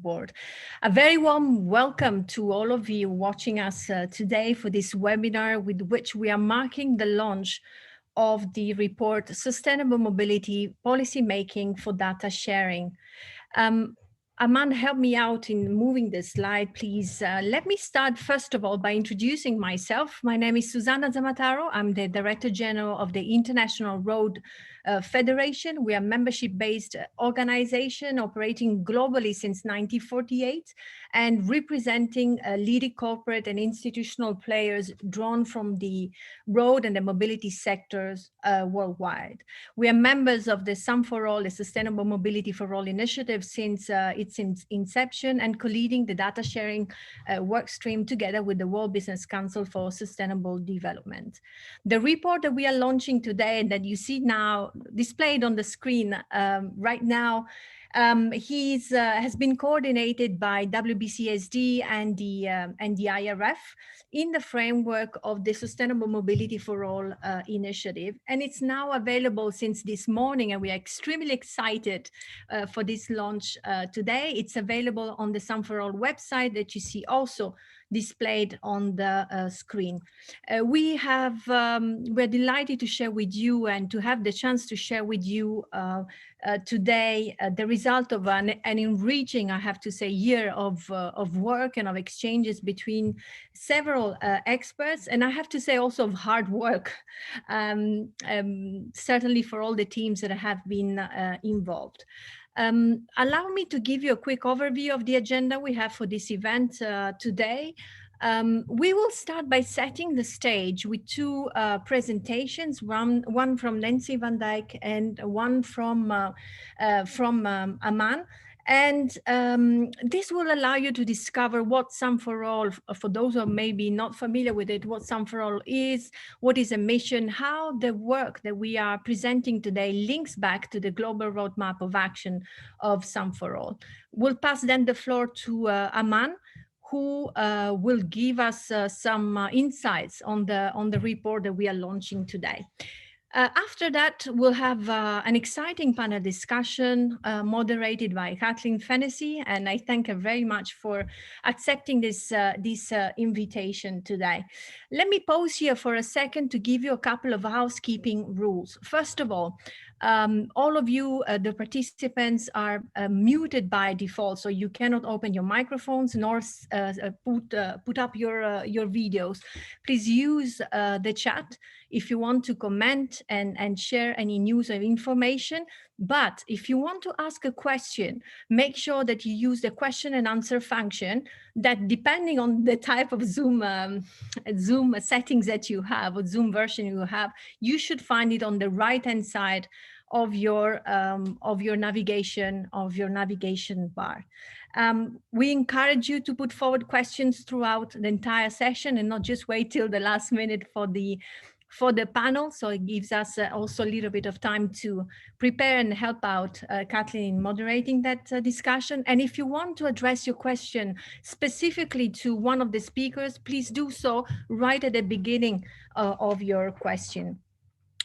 board. A very warm welcome to all of you watching us today for this webinar with which we are marking the launch of the report Sustainable Mobility Policy Making for Data Sharing. Aman, help me out in moving the slide, please. Let me start, first of all, by introducing myself. My name is Susanna Zamataro. I'm the Director General of the International Road Federation. We are a membership-based organization operating globally since 1948 and representing leading corporate and institutional players drawn from the road and the mobility sectors worldwide. We are members of the Some for All, the Sustainable Mobility for All initiative since its inception, and co-leading the data sharing work stream together with the World Business Council for Sustainable Development. The report that we are launching today and that you see now displayed on the screen right now has been coordinated by WBCSD and the IRF in the framework of the Sustainable Mobility for All initiative. And it's now available since this morning, and we are extremely excited for this launch today. It's available on the Some for All website that you see also displayed on the screen. We're delighted to share with you and to have the chance to share with you today the result of an enriching, I have to say, year of work and of exchanges between several experts, and I have to say also of hard work, certainly for all the teams that have been involved. Allow me to give you a quick overview of the agenda we have for this event today. We will start by setting the stage with two presentations, one from Nancy Van Dijk and one from Aman. And this will allow you to discover what Some for All, for those who are maybe not familiar with it, what Some for All is, what is a mission, how the work that we are presenting today links back to the global roadmap of action of Some for All. We'll pass then the floor to Aman, who will give us some insights on the report that we are launching today. After that, we'll have an exciting panel discussion moderated by Kathleen Fennessy, and I thank her very much for accepting this invitation today. Let me pause here for a second to give you a couple of housekeeping rules. First of all of you, the participants, are muted by default, so you cannot open your microphones nor put up your videos. Please use the chat if you want to comment and share any news or information. But if you want to ask a question, make sure that you use the question and answer function that, depending on the type of Zoom settings that you have, or Zoom version you have, you should find it on the right-hand side of your navigation bar. We encourage you to put forward questions throughout the entire session and not just wait till the last minute for the panel. So it gives us also a little bit of time to prepare and help out Kathleen in moderating that discussion. And if you want to address your question specifically to one of the speakers, please do so right at the beginning of your question.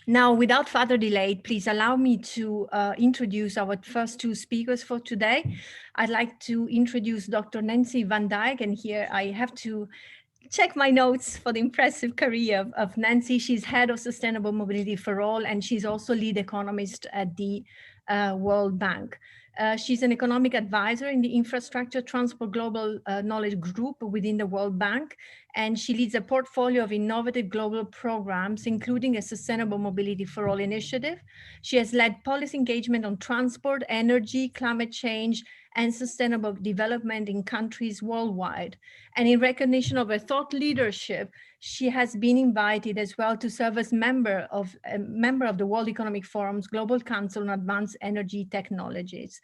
Now, without further delay, please allow me to introduce our first two speakers for today. I'd like to introduce Dr. Nancy Van Dijk, and here I have to check my notes for the impressive career of Nancy. She's head of Sustainable Mobility for All, and she's also lead economist at the World Bank. She's an economic advisor in the Infrastructure Transport Global Knowledge Group within the World Bank, and she leads a portfolio of innovative global programs, including a Sustainable Mobility for All initiative. She has led policy engagement on transport, energy, climate change, and sustainable development in countries worldwide. And in recognition of her thought leadership, she has been invited as well to serve as a member of the World Economic Forum's Global Council on Advanced Energy Technologies.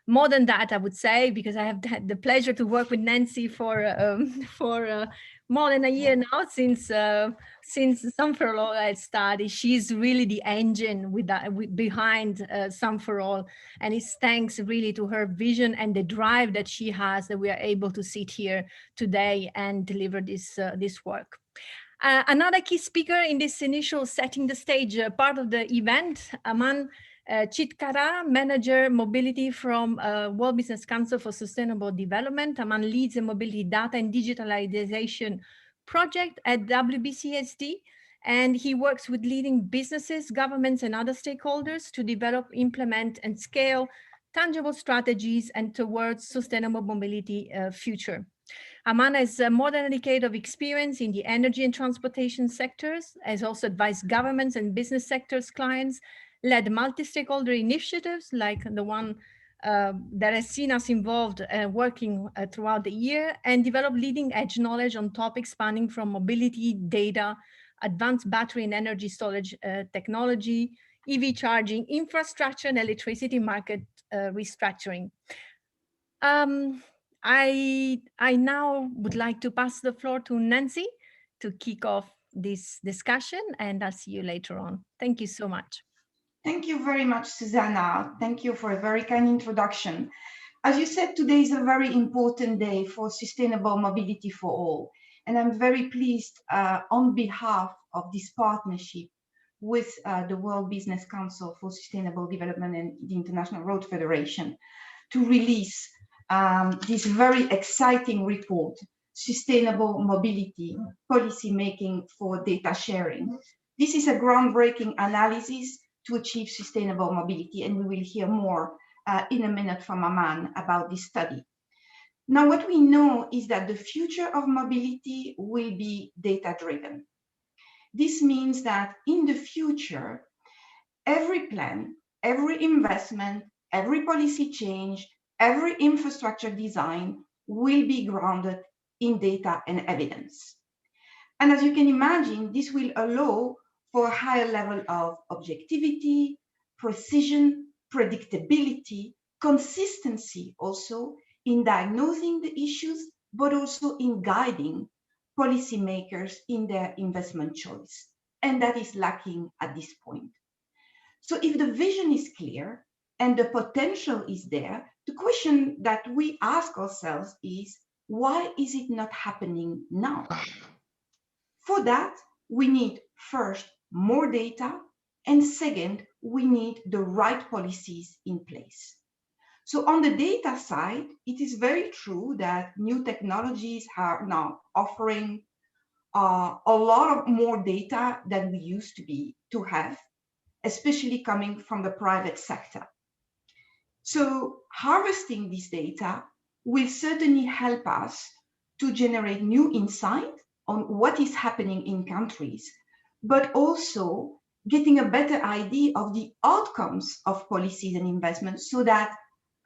More than that, I would say, because I have had the pleasure to work with Nancy for more than a year now, since Some for All had started. She's really the engine behind Some for All, and it's thanks really to her vision and the drive that she has that we are able to sit here today and deliver this work. Another key speaker in this initial setting the stage part of the event, Aman, Chitkara, Manager Mobility from World Business Council for Sustainable Development. Aman leads a mobility data and digitalization project at WBCSD, and he works with leading businesses, governments, and other stakeholders to develop, implement, and scale tangible strategies and towards sustainable mobility future. Aman has more than a decade of experience in the energy and transportation sectors, has also advised governments and business sectors clients, led multi-stakeholder initiatives like the one that has seen us involved working throughout the year, and developed leading edge knowledge on topics spanning from mobility, data, advanced battery and energy storage technology, EV charging, infrastructure, and electricity market restructuring. I now would like to pass the floor to Nancy to kick off this discussion, and I'll see you later on. Thank you so much. Thank you very much, Susanna. Thank you for a very kind introduction. As you said, today is a very important day for sustainable mobility for all. And I'm very pleased on behalf of this partnership with the World Business Council for Sustainable Development and the International Road Federation to release this very exciting report, Sustainable Mobility, Policy Making for Data Sharing. This is a groundbreaking analysis to achieve sustainable mobility, and we will hear more in a minute from Aman about this study. Now, what we know is that the future of mobility will be data-driven. This means that in the future, every plan, every investment, every policy change, every infrastructure design will be grounded in data and evidence. And as you can imagine, this will allow for a higher level of objectivity, precision, predictability, consistency also in diagnosing the issues, but also in guiding policymakers in their investment choice. And that is lacking at this point. So if the vision is clear and the potential is there, the question that we ask ourselves is, why is it not happening now? For that, we need first more data, and second, we need the right policies in place. So on the data side, it is very true that new technologies are now offering a lot of more data than we used to have, especially coming from the private sector. So harvesting this data will certainly help us to generate new insight on what is happening in countries, but also getting a better idea of the outcomes of policies and investments so that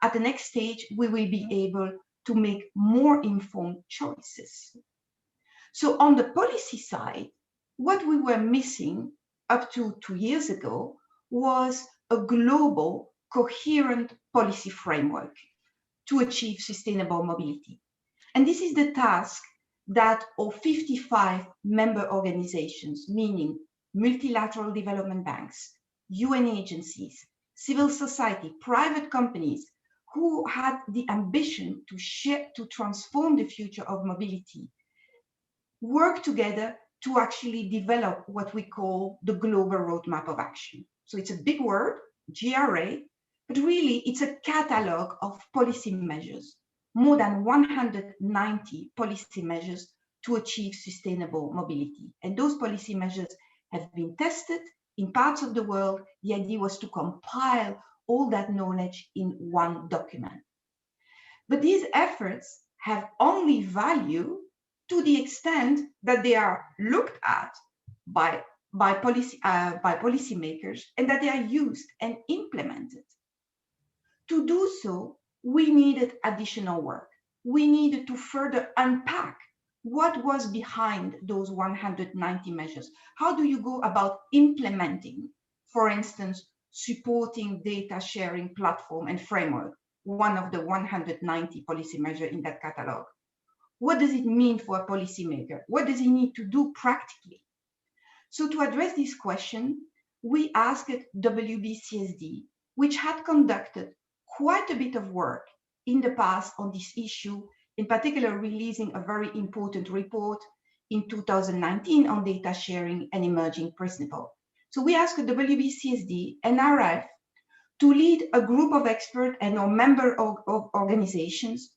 at the next stage, we will be able to make more informed choices. So on the policy side, what we were missing up to 2 years ago was a global, coherent policy framework to achieve sustainable mobility. And this is the task that all 55 member organizations, meaning multilateral development banks, UN agencies, civil society, private companies, who had the ambition to transform the future of mobility, work together to actually develop what we call the Global Roadmap of Action. So it's a big word, GRA, but really it's a catalog of policy measures, more than 190 policy measures to achieve sustainable mobility. And those policy measures have been tested in parts of the world. The idea was to compile all that knowledge in one document. But these efforts have only value to the extent that they are looked at by policymakers and that they are used and implemented. To do so, we needed additional work. We needed to further unpack what was behind those 190 measures. How do you go about implementing, for instance, supporting data sharing platform and framework, one of the 190 policy measures in that catalog? What does it mean for a policymaker? What does he need to do practically? So to address this question, we asked WBCSD, which had conducted quite a bit of work in the past on this issue, in particular releasing a very important report in 2019 on data sharing and emerging principles. So we asked WBCSD, NRF, to lead a group of experts and or member of organizations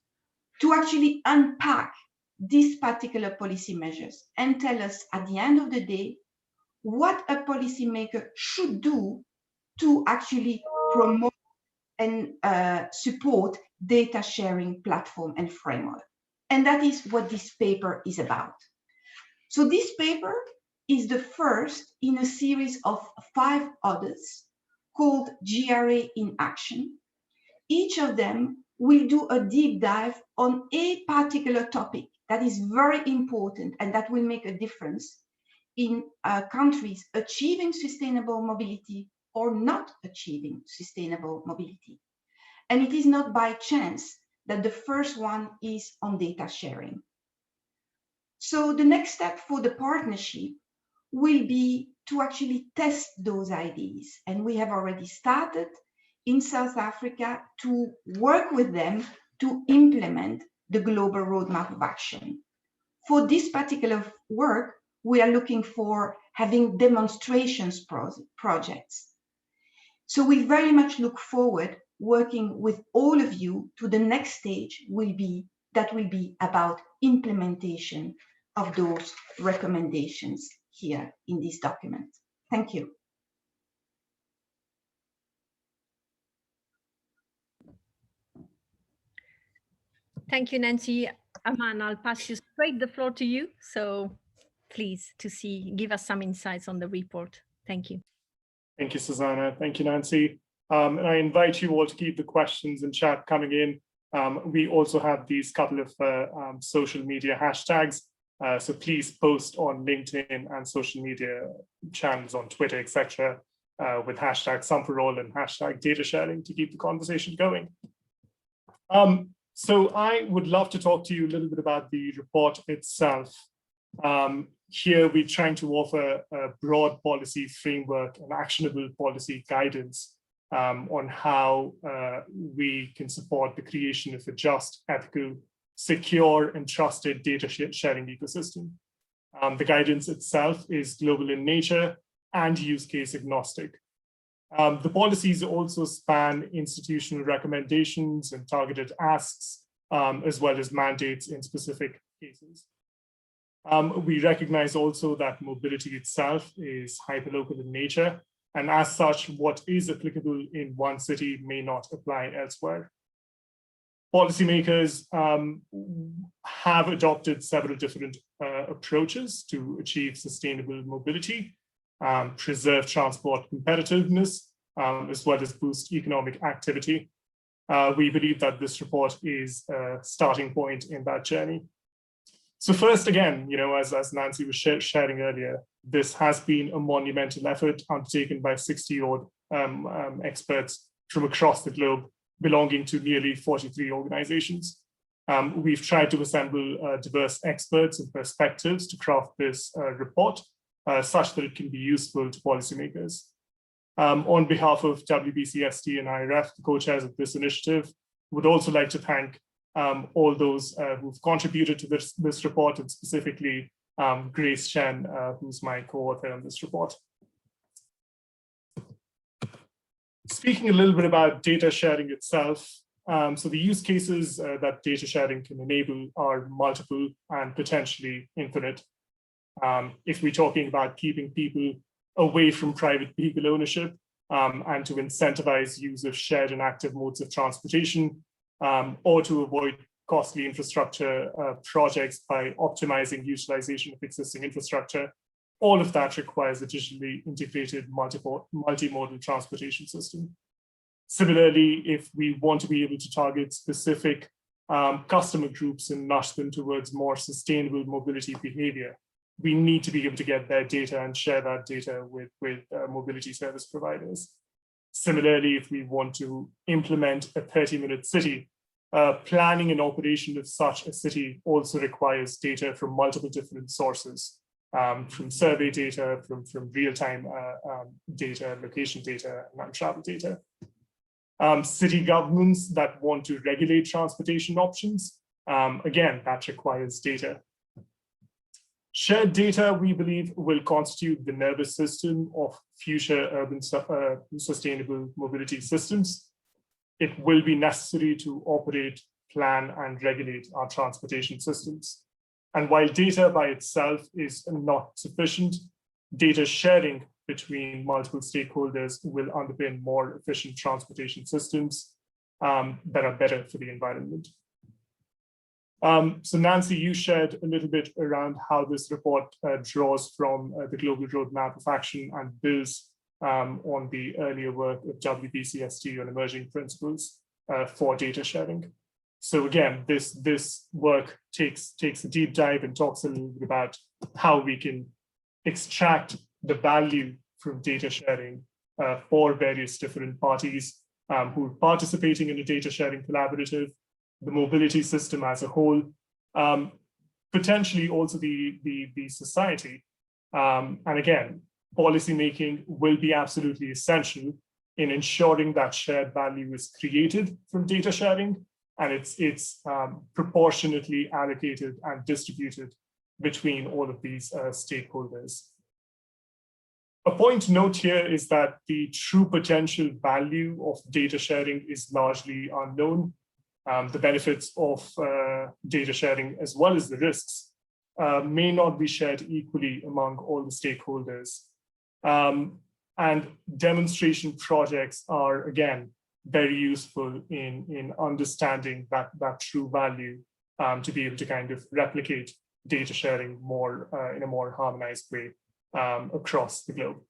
to actually unpack these particular policy measures and tell us at the end of the day what a policymaker should do to actually promote and support data sharing platform and framework. And that is what this paper is about. So this paper is the first in a series of 5 others called GRA in Action. Each of them will do a deep dive on a particular topic that is very important and that will make a difference in countries achieving sustainable mobility or not achieving sustainable mobility. And it is not by chance that the first one is on data sharing. So the next step for the partnership will be to actually test those ideas. And we have already started in South Africa to work with them to implement the global roadmap of action. For this particular work, we are looking for having demonstrations projects. So we very much look forward working with all of you to the next stage will be about implementation of those recommendations here in this document. Thank you. Thank you, Nancy. Aman, I'll pass you straight the floor to you. So please give us some insights on the report. Thank you. Thank you, Susanna. Thank you, Nancy. And I invite you all to keep the questions and chat coming in. We also have these couple of social media hashtags. So please post on LinkedIn and social media channels on Twitter, etc., with hashtag #SomeForAll and hashtag data sharing to keep the conversation going. So I would love to talk to you a little bit about the report itself. Here we're trying to offer a broad policy framework and actionable policy guidance on how we can support the creation of a just, ethical, secure, and trusted data sharing ecosystem. The guidance itself is global in nature and use case agnostic. The policies also span institutional recommendations and targeted asks, as well as mandates in specific cases. We recognize also that mobility itself is hyperlocal in nature, and as such, what is applicable in one city may not apply elsewhere. Policymakers have adopted several different approaches to achieve sustainable mobility, preserve transport competitiveness, as well as boost economic activity. We believe that this report is a starting point in that journey. So first, again, as Nancy was sharing earlier, this has been a monumental effort undertaken by 60-odd experts from across the globe, belonging to nearly 43 organizations. We've tried to assemble diverse experts and perspectives to craft this report such that it can be useful to policymakers. On behalf of WBCSD and IRF, the co-chairs of this initiative, would also like to thank all those who've contributed to this report, and specifically Grace Chen, who's my co-author on this report. Speaking a little bit about data sharing itself, so the use cases that data sharing can enable are multiple and potentially infinite. If we're talking about keeping people away from private vehicle ownership and to incentivize use of shared and active modes of transportation, or to avoid costly infrastructure projects by optimizing utilization of existing infrastructure, all of that requires a digitally integrated multimodal transportation system. Similarly, if we want to be able to target specific customer groups and nudge them towards more sustainable mobility behavior, we need to be able to get their data and share that data with mobility service providers. Similarly, if we want to implement a 30-minute city, planning and operation of such a city also requires data from multiple different sources, from survey data, from real-time data, location data, and travel data. City governments that want to regulate transportation options, again, that requires data. Shared data, we believe, will constitute the nervous system of future urban sustainable mobility systems. It will be necessary to operate, plan, and regulate our transportation systems. And while data by itself is not sufficient, data sharing between multiple stakeholders will underpin more efficient transportation systems that are better for the environment. So Nancy, you shared a little bit around how this report draws from the Global Roadmap of Action and builds on the earlier work of WBCSD on emerging principles for data sharing. So again, this work takes a deep dive and talks a little bit about how we can extract the value from data sharing for various different parties who are participating in a data sharing collaborative, the mobility system as a whole, potentially also the society. And again, policymaking will be absolutely essential in ensuring that shared value is created from data sharing, and it's proportionately allocated and distributed between all of these stakeholders. A point to note here is that the true potential value of data sharing is largely unknown. The benefits of data sharing, as well as the risks, may not be shared equally among all the stakeholders. And demonstration projects are, again, very useful in understanding that true value to be able to kind of replicate data sharing more in a more harmonized way across the globe.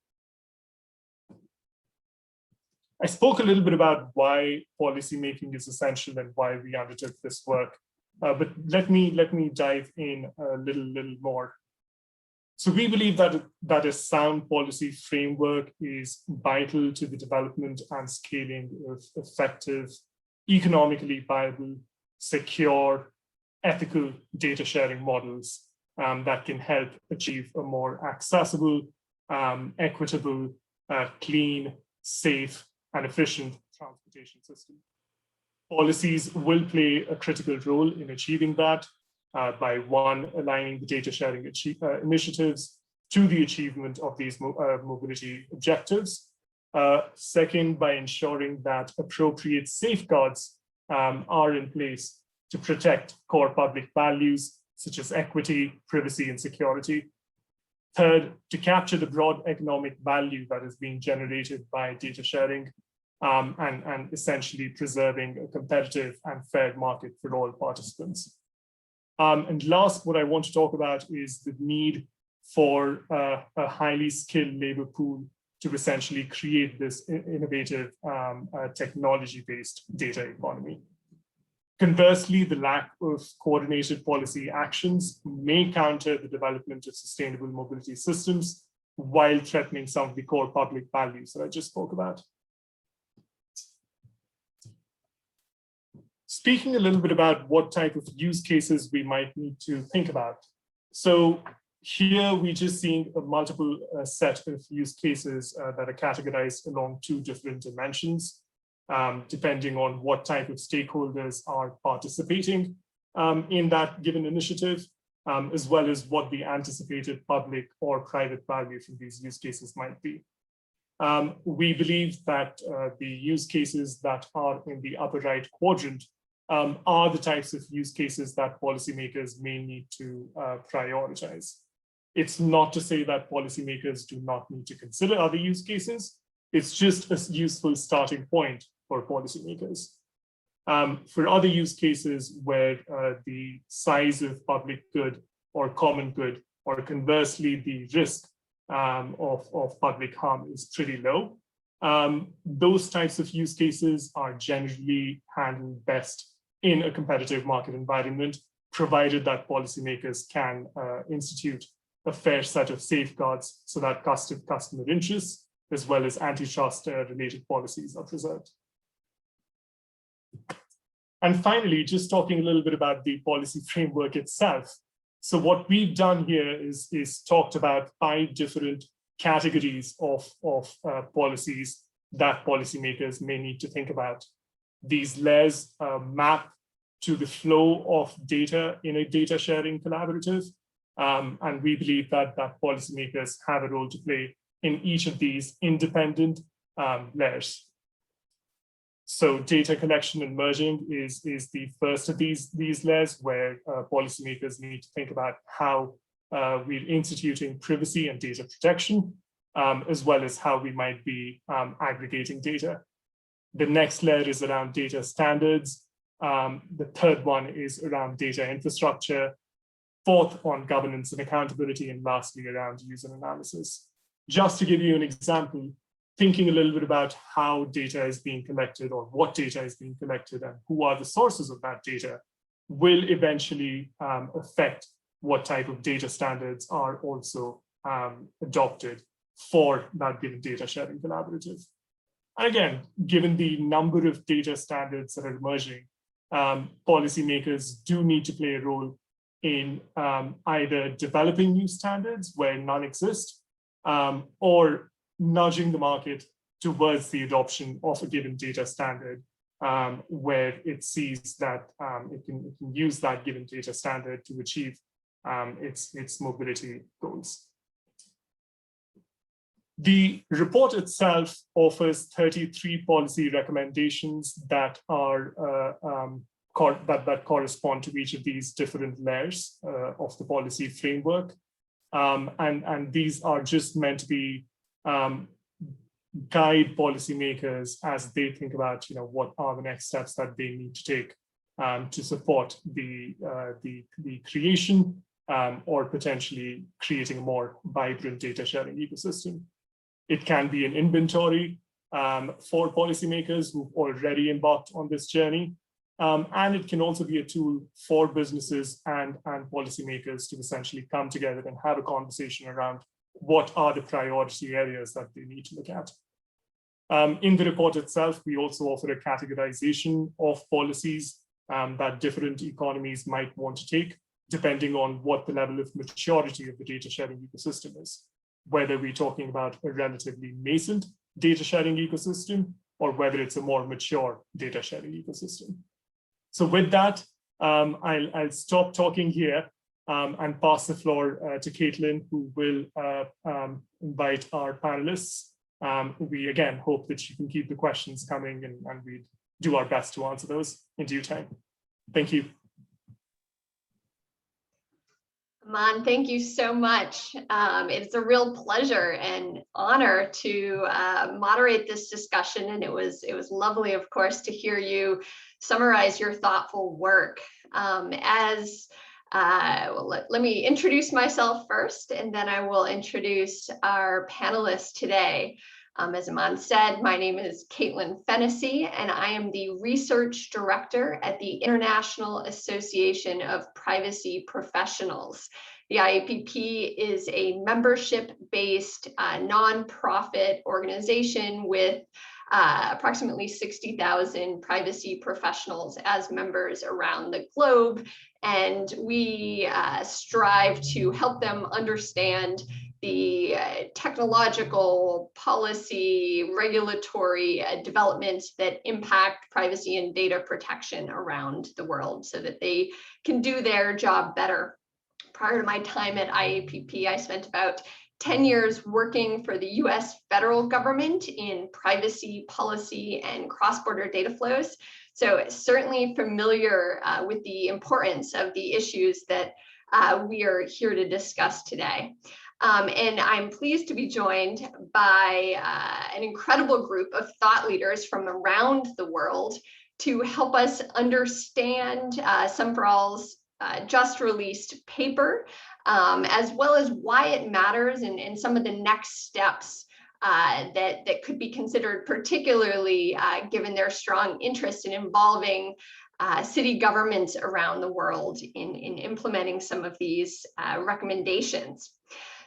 I spoke a little bit about why policymaking is essential and why we undertook this work, but let me dive in a little more. So we believe that a sound policy framework is vital to the development and scaling of effective, economically viable, secure, ethical data sharing models that can help achieve a more accessible, equitable, clean, safe, and efficient transportation system. Policies will play a critical role in achieving that by one, aligning the data sharing initiatives to the achievement of these mobility objectives. Second, by ensuring that appropriate safeguards are in place to protect core public values such as equity, privacy, and security. Third, to capture the broad economic value that is being generated by data sharing and essentially preserving a competitive and fair market for all participants. And last, what I want to talk about is the need for a highly skilled labor pool to essentially create this innovative technology-based data economy. Conversely, the lack of coordinated policy actions may counter the development of sustainable mobility systems while threatening some of the core public values that I just spoke about. Speaking a little bit about what type of use cases we might need to think about. So here we're just seeing a multiple set of use cases that are categorized along two different dimensions, depending on what type of stakeholders are participating in that given initiative, as well as what the anticipated public or private value from these use cases might be. We believe that the use cases that are in the upper right quadrant are the types of use cases that policymakers may need to prioritize. It's not to say that policymakers do not need to consider other use cases. It's just a useful starting point for policymakers. For other use cases where the size of public good or common good, or conversely, the risk of public harm is pretty low, those types of use cases are generally handled best in a competitive market environment, provided that policymakers can institute a fair set of safeguards so that customer interests as well as antitrust related policies are preserved. And finally, just talking a little bit about the policy framework itself. So what we've done here is talked about 5 different categories of policies that policymakers may need to think about. These layers map to the flow of data in a data sharing collaborative, And we believe that policymakers have a role to play in each of these independent layers. So data collection and merging is the first of these layers, where policymakers need to think about how we're instituting privacy and data protection, as well as how we might be aggregating data. The next layer is around data standards. The third one is around data infrastructure. Fourth, on governance and accountability, and lastly, around user analysis. Just to give you an example, thinking a little bit about how data is being collected, or what data is being collected, and who are the sources of that data, will eventually affect what type of data standards are also adopted for that given data sharing collaborative. And again, given the number of data standards that are emerging, policymakers do need to play a role in either developing new standards where none exist, or nudging the market towards the adoption of a given data standard, where it sees that it can use that given data standard to achieve its mobility goals. The report itself offers 33 policy recommendations that are that correspond to each of these different layers of the policy framework, and these are just meant to be guide policymakers as they think about, what are the next steps that they need to take to support the creation or potentially creating a more vibrant data sharing ecosystem. It can be an inventory for policymakers who've already embarked on this journey. And it can also be a tool for businesses and policymakers to essentially come together and have a conversation around what are the priority areas that they need to look at. In the report itself, we also offer a categorization of policies that different economies might want to take, depending on what the level of maturity of the data sharing ecosystem is, whether we're talking about a relatively nascent data sharing ecosystem or whether it's a more mature data sharing ecosystem. So with that, I'll stop talking here and pass the floor to Caitlin, who will invite our panelists. We again hope that you can keep the questions coming, and we do our best to answer those in due time. Thank you. Aman, thank you so much. It's a real pleasure and honor to moderate this discussion, and it was lovely, of course, to hear you summarize your thoughtful work. Let me introduce myself first, and then I will introduce our panelists today. As Aman said, my name is Caitlin Fennessy, and I am the Research Director at the International Association of Privacy Professionals. The IAPP is a membership-based nonprofit organization with approximately 60,000 privacy professionals as members around the globe, and we strive to help them understand the technological, policy, regulatory developments that impact privacy and data protection around the world so that they can do their job better. Prior to my time at IAPP, I spent about 10 years working for the US federal government in privacy policy and cross-border data flows. So certainly familiar with the importance of the issues that we are here to discuss today. And I'm pleased to be joined by an incredible group of thought leaders from around the world to help us understand Some for All's just released paper, as well as why it matters and some of the next steps that could be considered, particularly given their strong interest in involving city governments around the world in implementing some of these recommendations.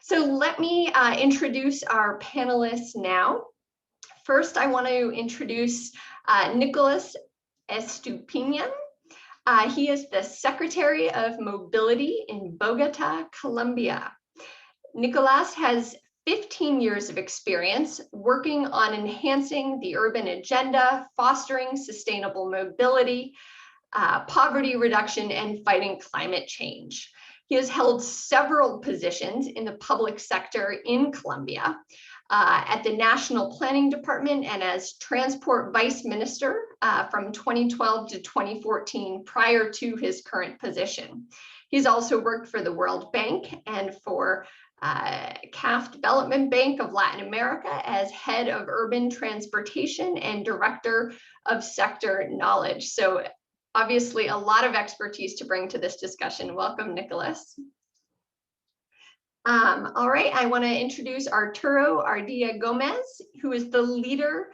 So let me introduce our panelists now. First, I want to introduce Nicolas Estupinha. He is the Secretary of Mobility in Bogota, Colombia. Nicolas has 15 years of experience working on enhancing the urban agenda, fostering sustainable mobility, poverty reduction, and fighting climate change. He has held several positions in the public sector in Colombia, at the National Planning Department and as Transport Vice Minister from 2012 to 2014, prior to his current position. He's also worked for the World Bank and for CAF Development Bank of Latin America as head of urban transportation and director of sector knowledge. So obviously a lot of expertise to bring to this discussion. Welcome, Nicholas. All right, I want to introduce Arturo Ardilla Gomez, who is the leader,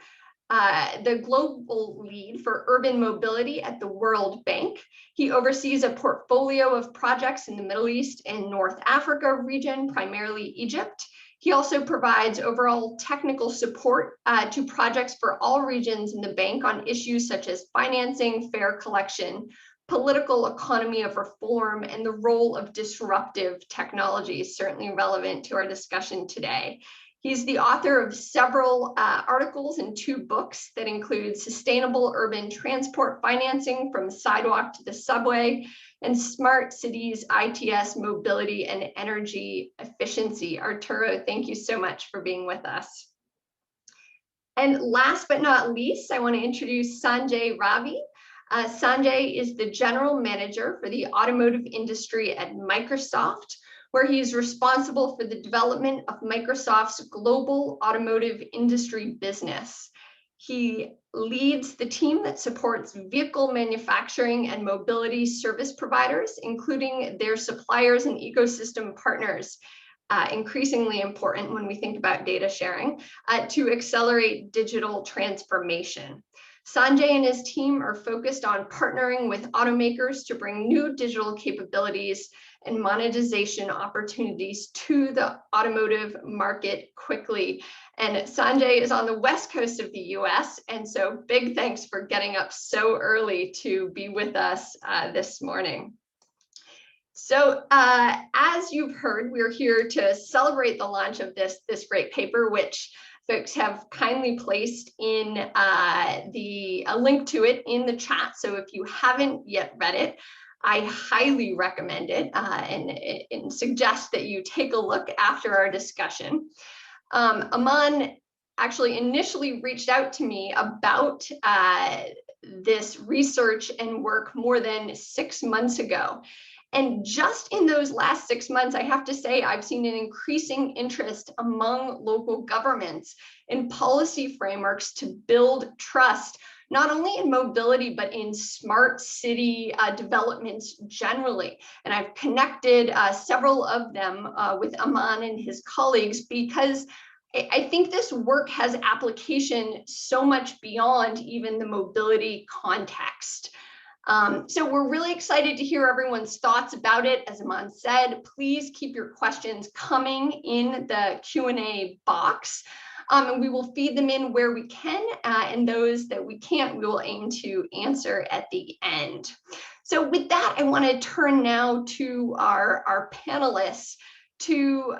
the global lead for urban mobility at the World Bank. He oversees a portfolio of projects in the Middle East and North Africa region, primarily Egypt. He also provides overall technical support to projects for all regions in the bank on issues such as financing, fare collection, political economy of reform, and the role of disruptive technology, certainly relevant to our discussion today. He's the author of several articles and 2 books that include Sustainable Urban Transport Financing from Sidewalk to the Subway and Smart Cities, ITS, Mobility and Energy Efficiency. Arturo, thank you so much for being with us. And last but not least, I want to introduce Sanjay Ravi. Sanjay is the general manager for the automotive industry at Microsoft, where he's responsible for the development of Microsoft's global automotive industry business. He leads the team that supports vehicle manufacturing and mobility service providers, including their suppliers and ecosystem partners, increasingly important when we think about data sharing, to accelerate digital transformation. Sanjay and his team are focused on partnering with automakers to bring new digital capabilities and monetization opportunities to the automotive market quickly. And Sanjay is on the West Coast of the US, and so big thanks for getting up so early to be with us this morning. So as you've heard, we're here to celebrate the launch of this great paper, which folks have kindly placed in a link to it in the chat. So if you haven't yet read it, I highly recommend it and suggest that you take a look after our discussion. Aman actually initially reached out to me about this research and work more than 6 months ago. And just in those last 6 months, I have to say, I've seen an increasing interest among local governments in policy frameworks to build trust, not only in mobility, but in smart city developments generally. And I've connected several of them with Aman and his colleagues, because I think this work has application so much beyond even the mobility context. So we're really excited to hear everyone's thoughts about it. As Aman said, please keep your questions coming in the Q&A box. And we will feed them in where we can, and those that we can't, we will aim to answer at the end. So with that, I want to turn now to our panelists to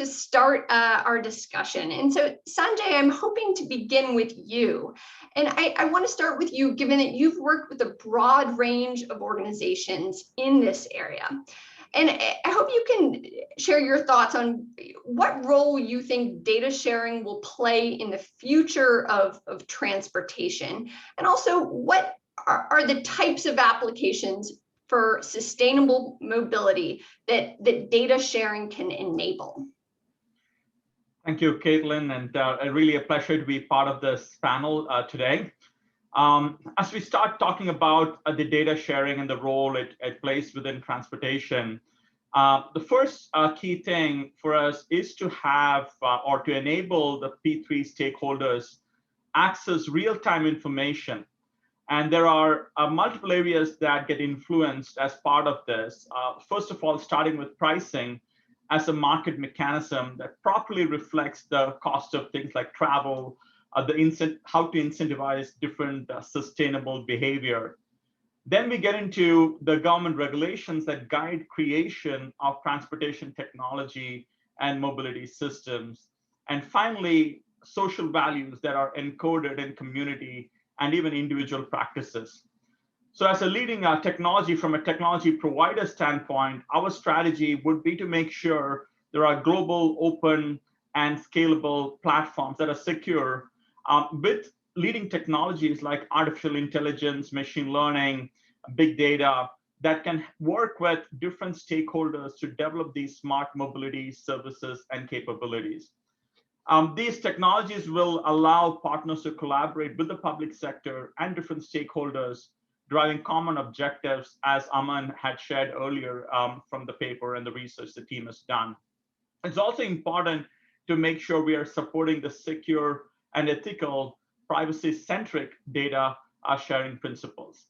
start our discussion. And so Sanjay, I'm hoping to begin with you. And I want to start with you, given that you've worked with a broad range of organizations in this area. And I hope you can share your thoughts on what role you think data sharing will play in the future of transportation, and also what are the types of applications for sustainable mobility that data sharing can enable. Thank you, Caitlin, and really a pleasure to be part of this panel today. As we start talking about the data sharing and the role it plays within transportation, the first key thing for us is to have or to enable the P3 stakeholders access real-time information. And there are multiple areas that get influenced as part of this. First of all, starting with pricing as a market mechanism that properly reflects the cost of things like travel, how to incentivize different sustainable behavior. Then we get into the government regulations that guide creation of transportation technology and mobility systems. And finally, social values that are encoded in community and even individual practices. So as a leading technology from a technology provider standpoint, our strategy would be to make sure there are global, open, and scalable platforms that are secure with leading technologies like artificial intelligence, machine learning, big data, that can work with different stakeholders to develop these smart mobility services and capabilities. These technologies will allow partners to collaborate with the public sector and different stakeholders, driving common objectives, as Aman had shared earlier from the paper and the research the team has done. It's also important to make sure we are supporting the secure and ethical, privacy-centric data sharing principles.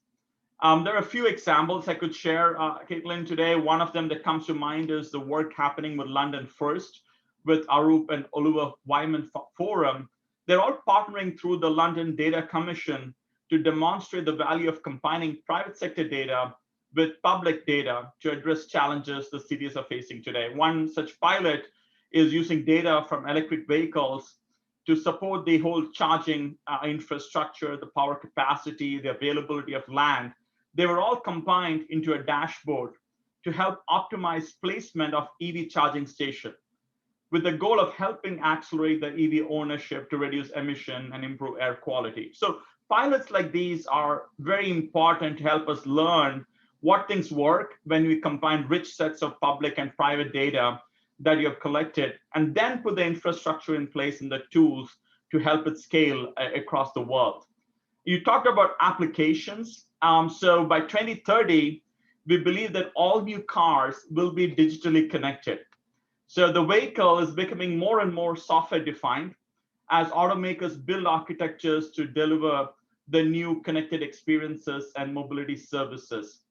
There are a few examples I could share, Caitlin, today. One of them that comes to mind is the work happening with London First, with Arup and Oliver Wyman Forum. They're all partnering through the London Data Commission to demonstrate the value of combining private sector data with public data to address challenges the cities are facing today. One such pilot is using data from electric vehicles to support the whole charging infrastructure, the power capacity, the availability of land. They were all combined into a dashboard to help optimize placement of EV charging stations, with the goal of helping accelerate the EV ownership to reduce emission and improve air quality. So pilots like these are very important to help us learn what things work when we combine rich sets of public and private data that you have collected, and then put the infrastructure in place and the tools to help it scale across the world. You talked about applications. So by 2030, we believe that all new cars will be digitally connected. So the vehicle is becoming more and more software defined as automakers build architectures to deliver the new connected experiences and mobility services.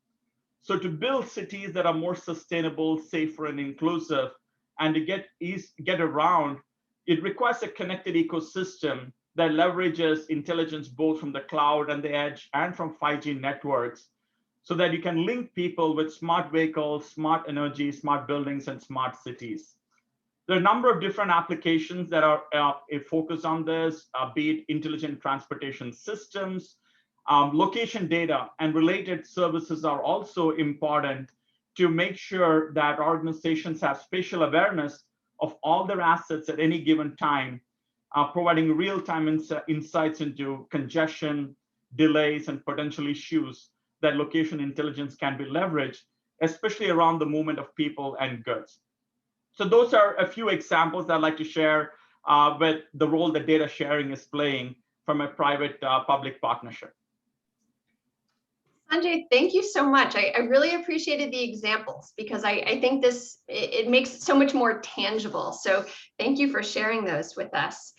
So to build cities that are more sustainable, safer, and inclusive, and to get around, it requires a connected ecosystem that leverages intelligence both from the cloud and the edge and from 5G networks, so that you can link people with smart vehicles, smart energy, smart buildings, and smart cities. There are a number of different applications that are focused on this, be it intelligent transportation systems, location data and related services are also important to make sure that organizations have spatial awareness of all their assets at any given time, providing real-time insights into congestion, delays, and potential issues that location intelligence can be leveraged, especially around the movement of people and goods. So those are a few examples I'd like to share with the role that data sharing is playing from a private-public partnership. Sanjay, thank you so much. I really appreciated the examples because I think it makes it so much more tangible. So thank you for sharing those with us.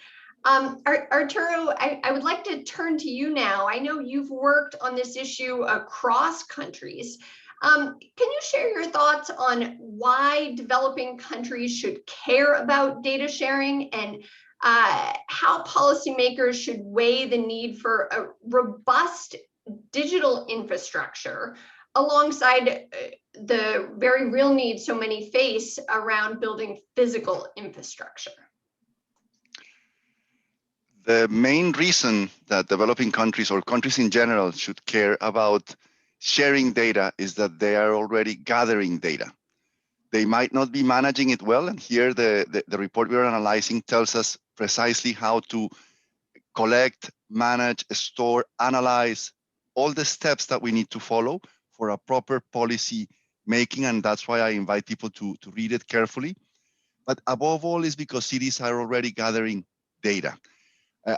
Arturo, I would like to turn to you now. I know you've worked on this issue across countries. Can you share your thoughts on why developing countries should care about data sharing and how policymakers should weigh the need for a robust digital infrastructure alongside the very real needs so many face around building physical infrastructure? The main reason that developing countries or countries in general should care about sharing data is that they are already gathering data. They might not be managing it well, and here the report we're analyzing tells us precisely how to collect, manage, store, analyze, all the steps that we need to follow for a proper policy making, and that's why I invite people to read it carefully. But above all is because cities are already gathering data.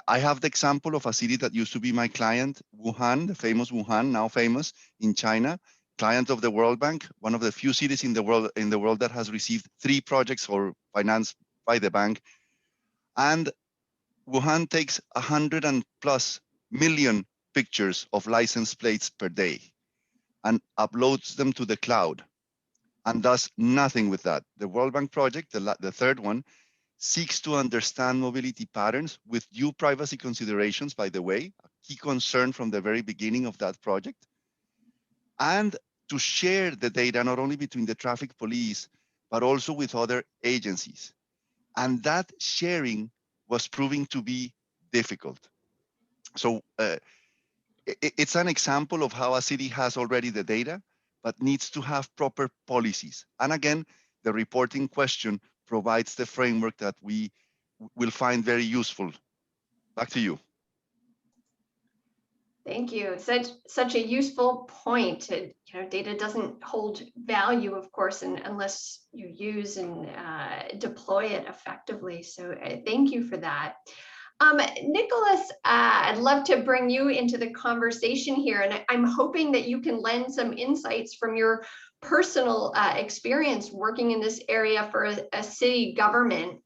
I have the example of a city that used to be my client, Wuhan, the famous Wuhan, now famous in China, client of the World Bank, one of the few cities in the world that has received 3 projects or financed by the bank. And Wuhan takes 100+ million pictures of license plates per day and uploads them to the cloud and does nothing with that. The World Bank project, the third one, seeks to understand mobility patterns with due privacy considerations, by the way, a key concern from the very beginning of that project, and to share the data not only between the traffic police, but also with other agencies. And that sharing was proving to be difficult. So it's an example of how a city has already the data, but needs to have proper policies. And again, the reporting question provides the framework that we will find very useful. Back to you. Thank you. Such a useful point. Data doesn't hold value, of course, unless you use and deploy it effectively. So thank you for that. Nicholas, I'd love to bring you into the conversation here, and I'm hoping that you can lend some insights from your personal experience working in this area for a city government.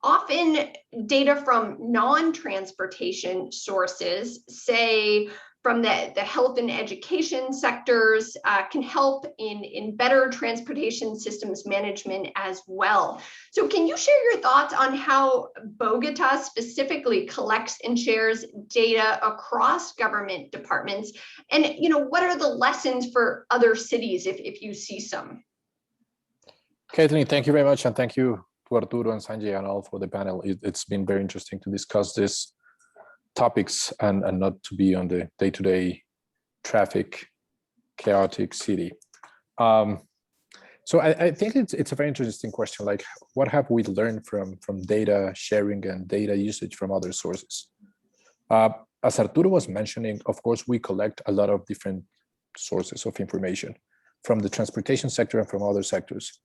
Often data from non-transportation sources, say from the health and education sectors, can help in better transportation systems management as well. So can you share your thoughts on how Bogota specifically collects and shares data across government departments? And what are the lessons for other cities if you see some? Caitlin, thank you very much. And thank you to Arturo and Sanjay and all for the panel. It's been very interesting to discuss these topics and not to be on the day-to-day traffic, chaotic city. So I think it's a very interesting question. Like, what have we learned from data sharing and data usage from other sources? As Arturo was mentioning, of course, we collect a lot of different sources of information from the transportation sector and from other sectors.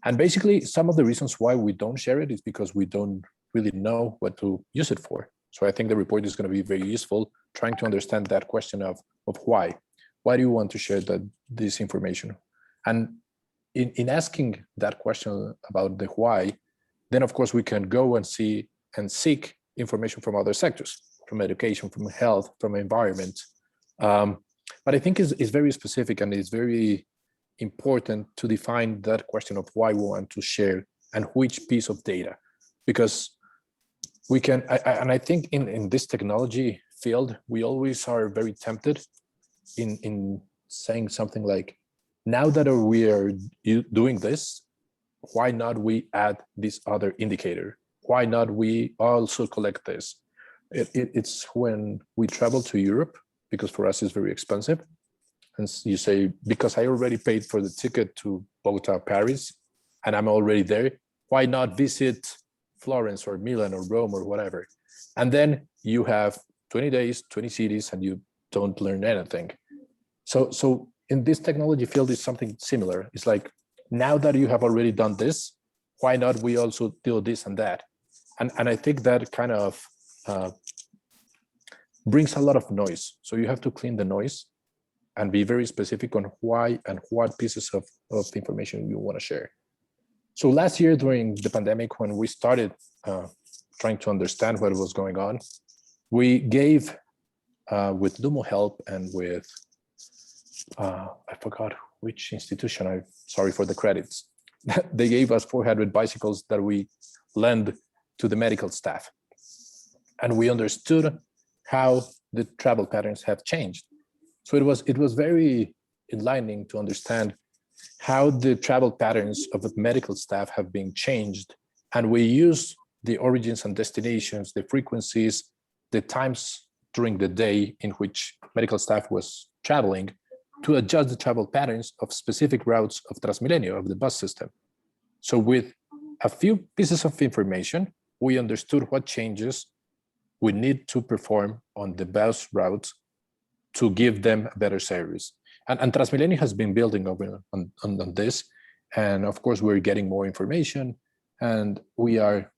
And basically, some of the reasons why we don't share it is because we don't really know what to use it for. So I think the report is going to be very useful trying to understand that question of why. Why do you want to share this information? And in asking that question about the why, then of course we can go and see and seek information from other sectors, from education, from health, from environment. But I think it's very specific, and it's very important to define that question of why we want to share and which piece of data, because we can, and I think in this technology field, we always are very tempted in saying something like, now that we are doing this, why not we add this other indicator? Why not we also collect this? It's when we travel to Europe, because for us it's very expensive. And you say, because I already paid for the ticket to Bogota, Paris, and I'm already there, why not visit Florence or Milan or Rome or whatever? And then you have 20 days, 20 cities, and you don't learn anything. So in this technology field is something similar. It's like, now that you have already done this, why not we also do this and that? And I think that kind of brings a lot of noise. So you have to clean the noise and be very specific on why and what pieces of information you want to share. So last year during the pandemic, when we started trying to understand what was going on, we gave, with Lumo Help and with, I forgot which institution, I'm sorry for the credits, they gave us 400 bicycles that we lend to the medical staff. And we understood how the travel patterns have changed. So it was very enlightening to understand how the travel patterns of the medical staff have been changed. And we use the origins and destinations, the frequencies, the times during the day in which medical staff was traveling to adjust the travel patterns of specific routes of Transmilenio, of the bus system. So with a few pieces of information, we understood what changes we need to perform on the bus routes to give them a better service. And Transmilenio has been building over on this. And of course, we're getting more information, and we are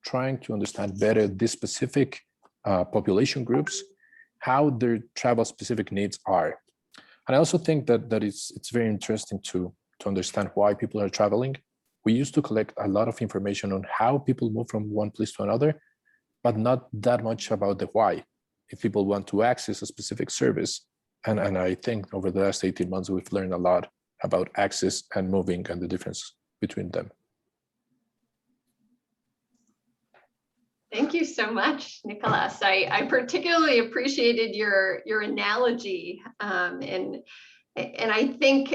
trying to understand better these specific population groups, how their travel specific needs are. And I also think that it's very interesting to understand why people are traveling. We used to collect a lot of information on how people move from one place to another, but not that much about the why. If people want to access a specific service. And I think over the last 18 months, we've learned a lot about access and moving and the difference between them. Thank you so much, Nicholas. I particularly appreciated your analogy, and I think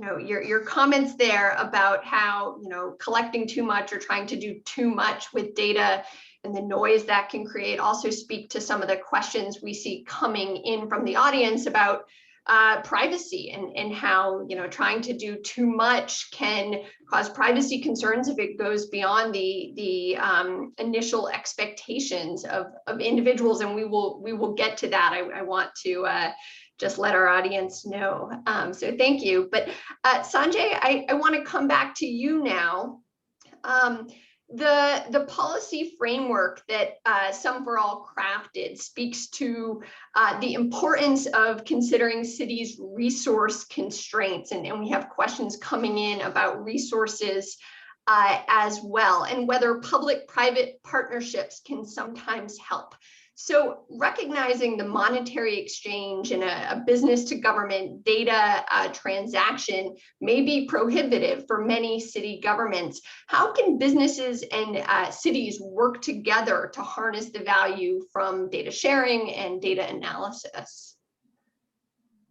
your comments there about how collecting too much or trying to do too much with data the noise that can create, also speak to some of the questions we see coming in from the audience about privacy and how, you know, trying to do too much can cause privacy concerns if it goes beyond the initial expectations of individuals. And we will get to that. I want to just let our audience know. So thank you. But Sanjay, I want to come back to you now. The policy framework that Some for All crafted speaks to the importance of considering cities' resource constraints. And we have questions coming in about resources as well, and whether public-private partnerships can sometimes help. So recognizing the monetary exchange in a business to government data transaction may be prohibitive for many city governments. How can businesses and cities work together to harness the value from data sharing and data analysis?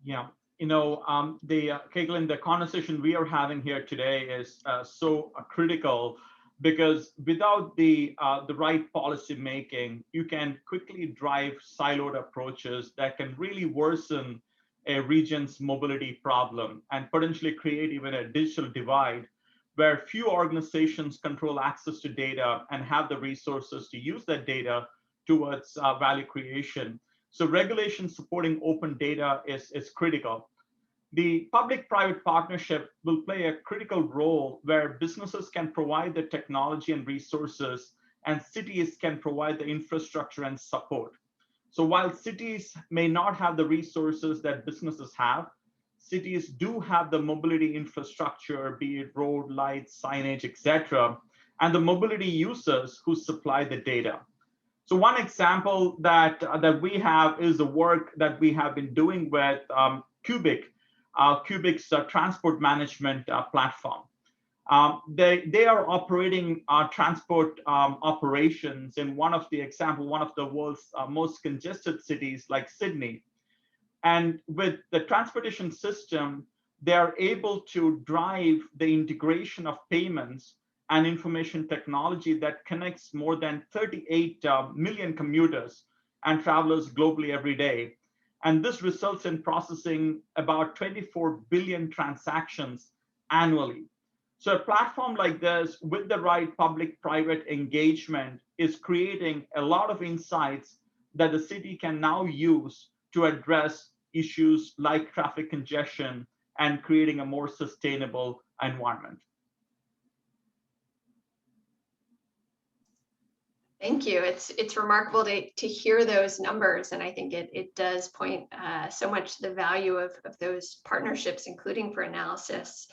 Yeah, you know, Caitlin, the conversation we are having here today is so critical, because without the right policy making, you can quickly drive siloed approaches that can really worsen a region's mobility problem and potentially create even a digital divide where few organizations control access to data and have the resources to use that data towards value creation. So regulation supporting open data is critical. The public-private partnership will play a critical role where businesses can provide the technology and resources, and cities can provide the infrastructure and support. So while cities may not have the resources that businesses have, cities do have the mobility infrastructure, be it road, lights, signage, etc., and the mobility users who supply the data. So one example that we have is the work that we have been doing with Cubic's transport management platform. They are operating transport operations in one of the world's most congested cities like Sydney. And with the transportation system, they are able to drive the integration of payments and information technology that connects more than 38 million commuters and travelers globally every day. And this results in processing about 24 billion transactions annually. So a platform like this, with the right public-private engagement, is creating a lot of insights that the city can now use to address issues like traffic congestion and creating a more sustainable environment. Thank you. It's remarkable to hear those numbers, and I think it does point so much to the value of those partnerships, including for analysis.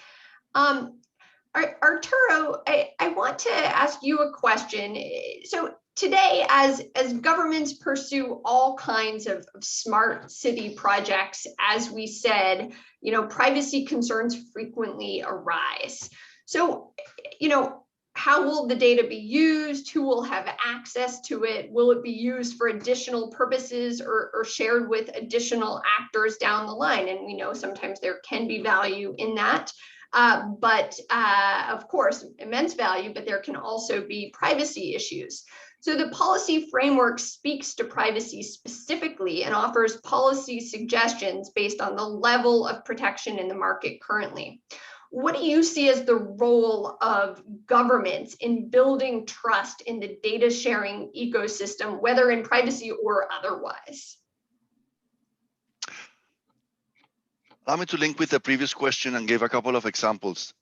Arturo, I want to ask you a question. So today, as governments pursue all kinds of smart city projects, as we said, you know, privacy concerns frequently arise. So, you know, how will the data be used? Who will have access to it? Will it be used for additional purposes or shared with additional actors down the line? And we know sometimes there can be value in that, but of course, immense value, but there can also be privacy issues. So the policy framework speaks to privacy specifically and offers policy suggestions based on the level of protection in the market currently. What do you see as the role of governments in building trust in the data sharing ecosystem, whether in privacy or otherwise? Allow me to link with the previous question and give a couple of examples.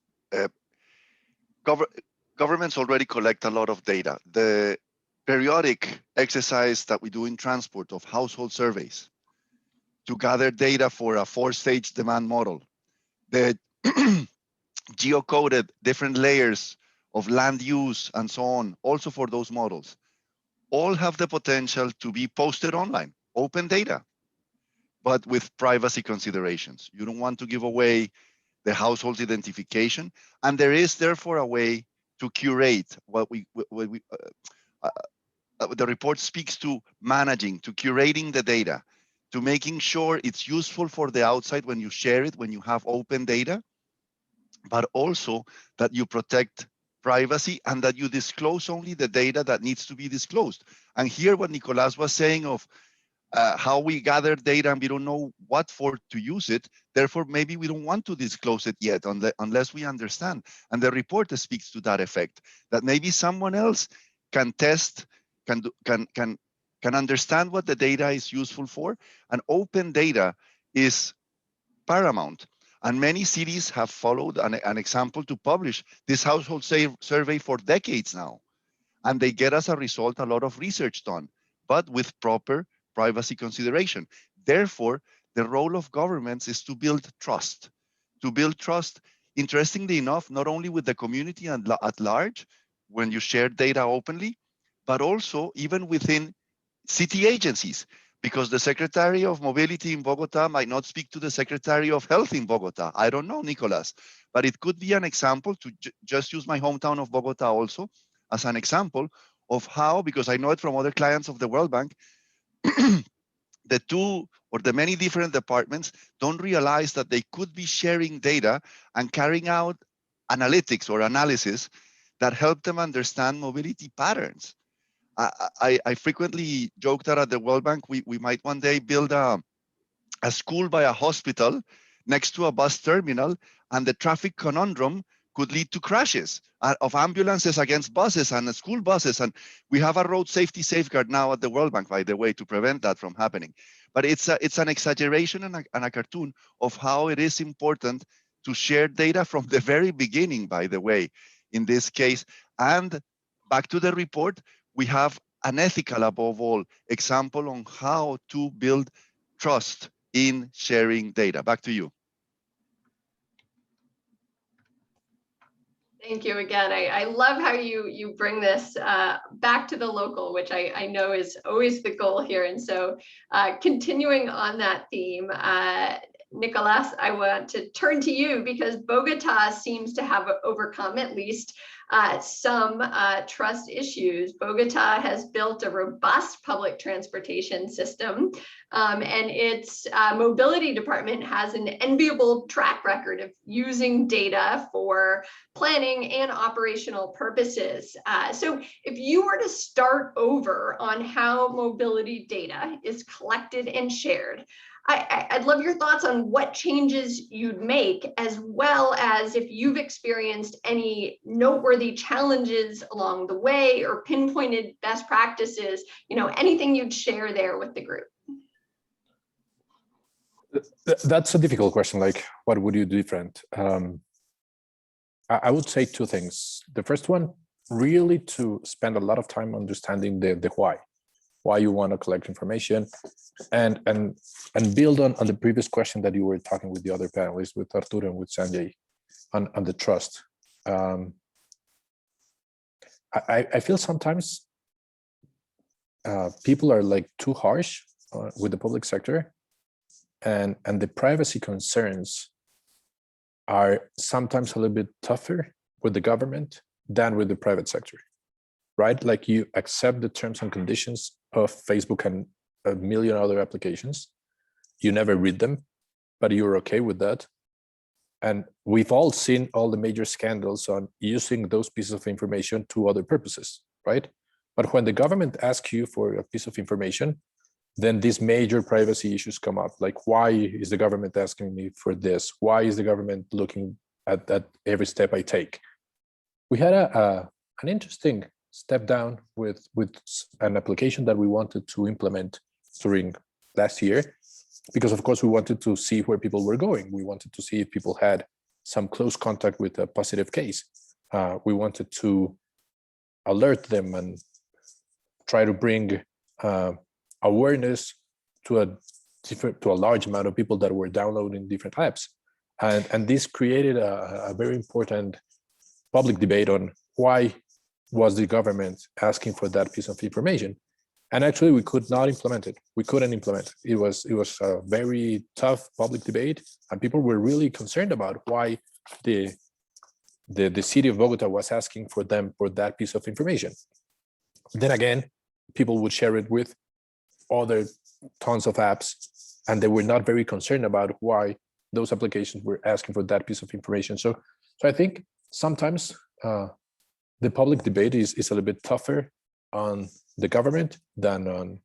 Governments already collect a lot of data. The periodic exercise that we do in transport of household surveys to gather data for a 4-stage demand model, the geocoded different layers of land use and so on, also for those models, all have the potential to be posted online, open data, but with privacy considerations. You don't want to give away the household identification, and there is therefore a way to curate the report speaks to managing, to curating the data, to making sure it's useful for the outside when you share it, when you have open data, but also that you protect privacy and that you disclose only the data that needs to be disclosed. And here what Nicolas was saying of how we gather data and we don't know what for to use it, therefore maybe we don't want to disclose it yet unless we understand. And the report speaks to that effect, that maybe someone else can test, can understand what the data is useful for, and open data is paramount. And many cities have followed an example to publish this household survey for decades now. And they get as a result a lot of research done, but with proper privacy consideration. Therefore, the role of governments is to build trust. To build trust, interestingly enough, not only with the community and at large, when you share data openly, but also even within city agencies, because the Secretary of Mobility in Bogota might not speak to the Secretary of Health in Bogota. I don't know, Nicolas, but it could be an example to just use my hometown of Bogota also as an example of how, because I know it from other clients of the World Bank, the two or the many different departments don't realize that they could be sharing data and carrying out analytics or analysis that help them understand mobility patterns. I frequently joke that at the World Bank, we might one day build a school by a hospital next to a bus terminal, and the traffic conundrum could lead to crashes of ambulances against buses and school buses. And we have a road safety safeguard now at the World Bank, by the way, to prevent that from happening. But it's an exaggeration and a cartoon of how it is important to share data from the very beginning, by the way, in this case. And back to the report, we have an ethical, above all, example on how to build trust in sharing data. Back to you. Thank you again. I love how you bring this back to the local, which I know is always the goal here. And so continuing on that theme, Nicolas, I want to turn to you because Bogota seems to have overcome at least some trust issues. Bogota has built a robust public transportation system, and its mobility department has an enviable track record of using data for planning and operational purposes. So if you were to start over on how mobility data is collected and shared, I'd love your thoughts on what changes you'd make, as well as if you've experienced any noteworthy challenges along the way or pinpointed best practices, anything you'd share there with the group. That's a difficult question. Like, what would you do different? I would say two things. The first one, really to spend a lot of time understanding the why you want to collect information, and build on the previous question that you were talking with the other panelists, with Arturo and with Sanjay, on the trust. I feel sometimes people are like too harsh with the public sector, and the privacy concerns are sometimes a little bit tougher with the government than with the private sector, right? Like, you accept the terms and conditions of Facebook and a million other applications. You never read them, but you're okay with that. And we've all seen all the major scandals on using those pieces of information to other purposes, right? But when the government asks you for a piece of information, then these major privacy issues come up. Like, why is the government asking me for this? Why is the government looking at every step I take? We had an interesting step down with an application that we wanted to implement during last year, because of course we wanted to see where people were going. We wanted to see if people had some close contact with a positive case. We wanted to alert them and try to bring awareness to a large amount of people that were downloading different apps. And this created a very important public debate on why was the government asking for that piece of information. And actually, we could not implement it. We couldn't implement it. It was a very tough public debate, and people were really concerned about why the city of Bogota was asking for them for that piece of information. Then again, people would share it with other tons of apps, and they were not very concerned about why those applications were asking for that piece of information. So I think sometimes the public debate is a little bit tougher on the government than on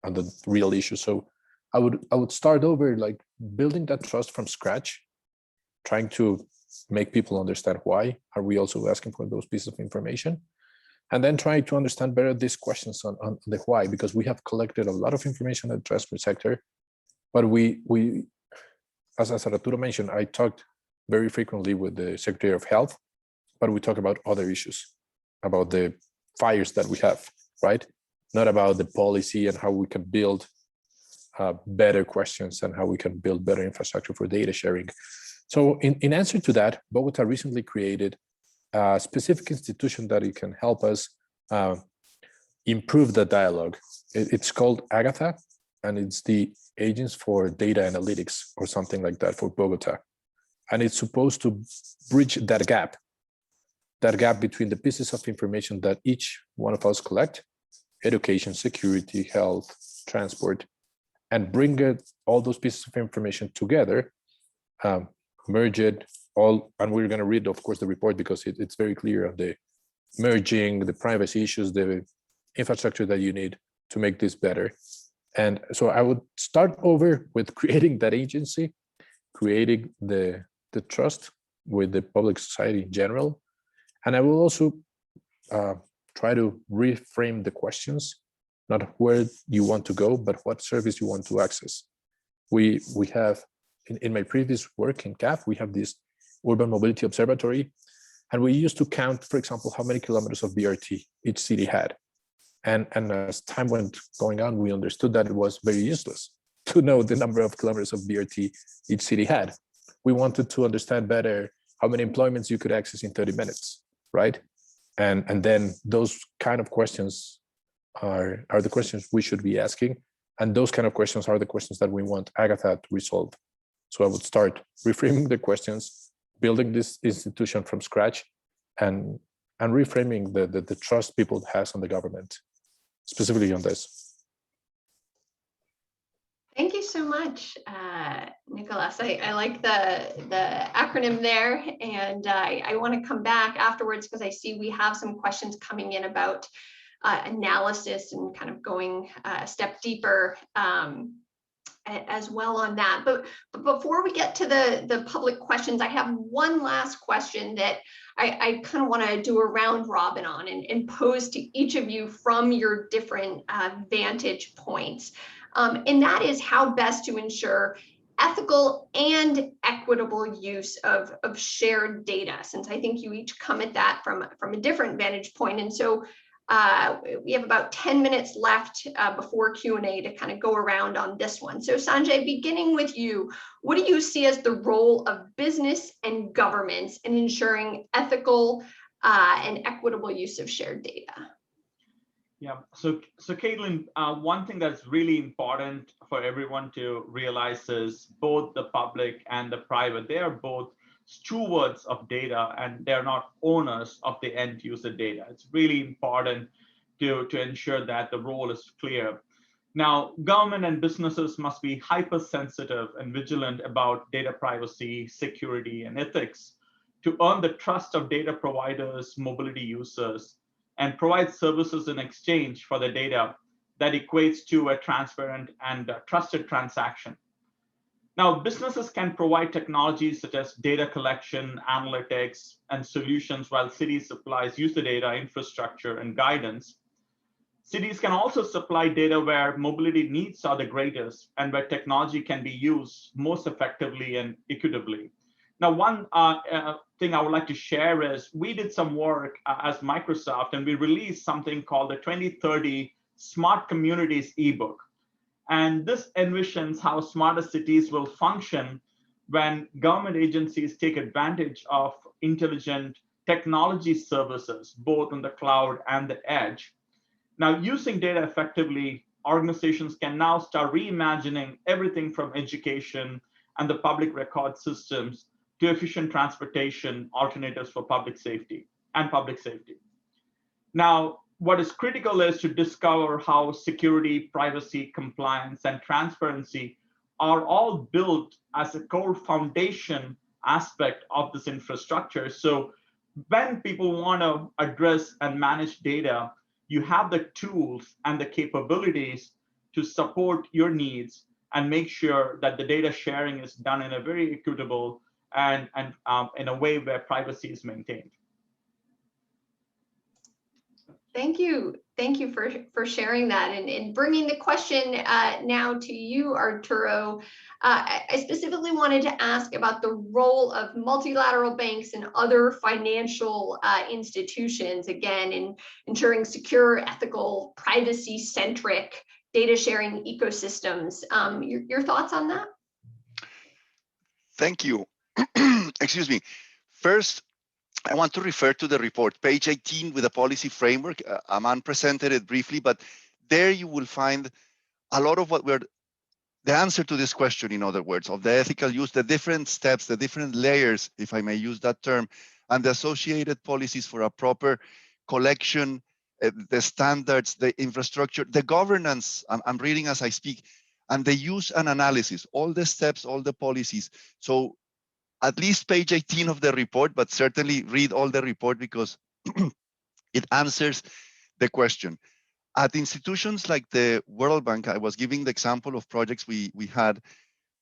the real issue. So I would start over, like building that trust from scratch, trying to make people understand why are we also asking for those pieces of information, and then trying to understand better these questions on the why, because we have collected a lot of information in the transport sector, but we as Arturo mentioned, I talked very frequently with the Secretary of Health, but we talk about other issues, about the fires that we have, right? Not about the policy and how we can build better questions and how we can build better infrastructure for data sharing. So in answer to that, Bogota recently created a specific institution that it can help us improve the dialogue. It's called Agatha, and it's the Agents for Data Analytics or something like that for Bogota. And it's supposed to bridge that gap between the pieces of information that each one of us collect, education, security, health, transport, and bring all those pieces of information together, merge it all, and we're going to read, of course, the report because it's very clear on the merging, the privacy issues, the infrastructure that you need to make this better. And so I would start over with creating that agency, creating the trust with the public society in general. And I will also try to reframe the questions, not where you want to go, but what service you want to access. We have, in my previous work in CAF, we have this urban mobility observatory, and we used to count, for example, how many kilometers of BRT each city had. And as time went going on, we understood that it was very useless to know the number of kilometers of BRT each city had. We wanted to understand better how many employments you could access in 30 minutes, right? And then those kind of questions are the questions we should be asking. And those kind of questions are the questions that we want Agatha to resolve. So I would start reframing the questions, building this institution from scratch, and reframing the trust people has on the government, specifically on this. Thank you so much, Nicolas. I like the acronym there, and I want to come back afterwards because I see we have some questions coming in about analysis and kind of going a step deeper as well on that. But before we get to the public questions, I have one last question that I kind of want to do a round robin on and pose to each of you from your different vantage points. And that is how best to ensure ethical and equitable use of shared data, since I think you each come at that from a different vantage point. And so we have about 10 minutes left before Q&A to kind of go around on this one. So Sanjay, beginning with you, what do you see as the role of business and governments in ensuring ethical and equitable use of shared data? Yeah, so Caitlin, one thing that's really important for everyone to realize is both the public and the private, they are both stewards of data and they're not owners of the end user data. It's really important to ensure that the role is clear. Now, government and businesses must be hypersensitive and vigilant about data privacy, security, and ethics to earn the trust of data providers, mobility users, and provide services in exchange for the data that equates to a transparent and trusted transaction. Now, businesses can provide technologies such as data collection, analytics, and solutions, while cities supplies user data, infrastructure, and guidance. Cities can also supply data where mobility needs are the greatest and where technology can be used most effectively and equitably. Now, one thing I would like to share is we did some work as Microsoft, and we released something called the 2030 Smart Communities ebook. And this envisions how smarter cities will function when government agencies take advantage of intelligent technology services, both on the cloud and the edge. Now, using data effectively, organizations can now start reimagining everything from education and the public record systems to efficient transportation alternatives for public safety. Now, what is critical is to discover how security, privacy, compliance, and transparency are all built as a core foundation aspect of this infrastructure. So when people want to address and manage data, you have the tools and the capabilities to support your needs and make sure that the data sharing is done in a very equitable and in a way where privacy is maintained. Thank you. Thank you for sharing that and bringing the question now to you, Arturo. I specifically wanted to ask about the role of multilateral banks and other financial institutions, again, in ensuring secure, ethical, privacy-centric data sharing ecosystems. Your thoughts on that? Thank you. Excuse me. First, I want to refer to the report, page 18 with the policy framework. Aman presented it briefly, but there you will find a lot of what the answer to this question, in other words, of the ethical use, the different steps, the different layers, if I may use that term, and the associated policies for a proper collection, the standards, the infrastructure, the governance, I'm reading as I speak, and the use and analysis, all the steps, all the policies. So at least page 18 of the report, but certainly read all the report because it answers the question. At institutions like the World Bank, I was giving the example of projects we had,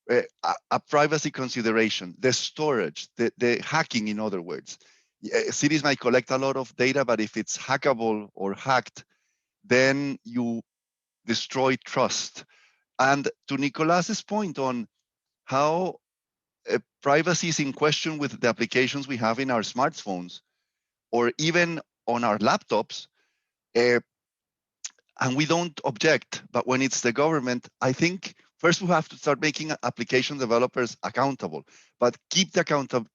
a privacy consideration, the storage, the hacking, in other words. Cities might collect a lot of data, but if it's hackable or hacked, then you destroy trust. And to Nicolas's point on how privacy is in question with the applications we have in our smartphones or even on our laptops, and we don't object, but when it's the government, I think first we have to start making application developers accountable, but keep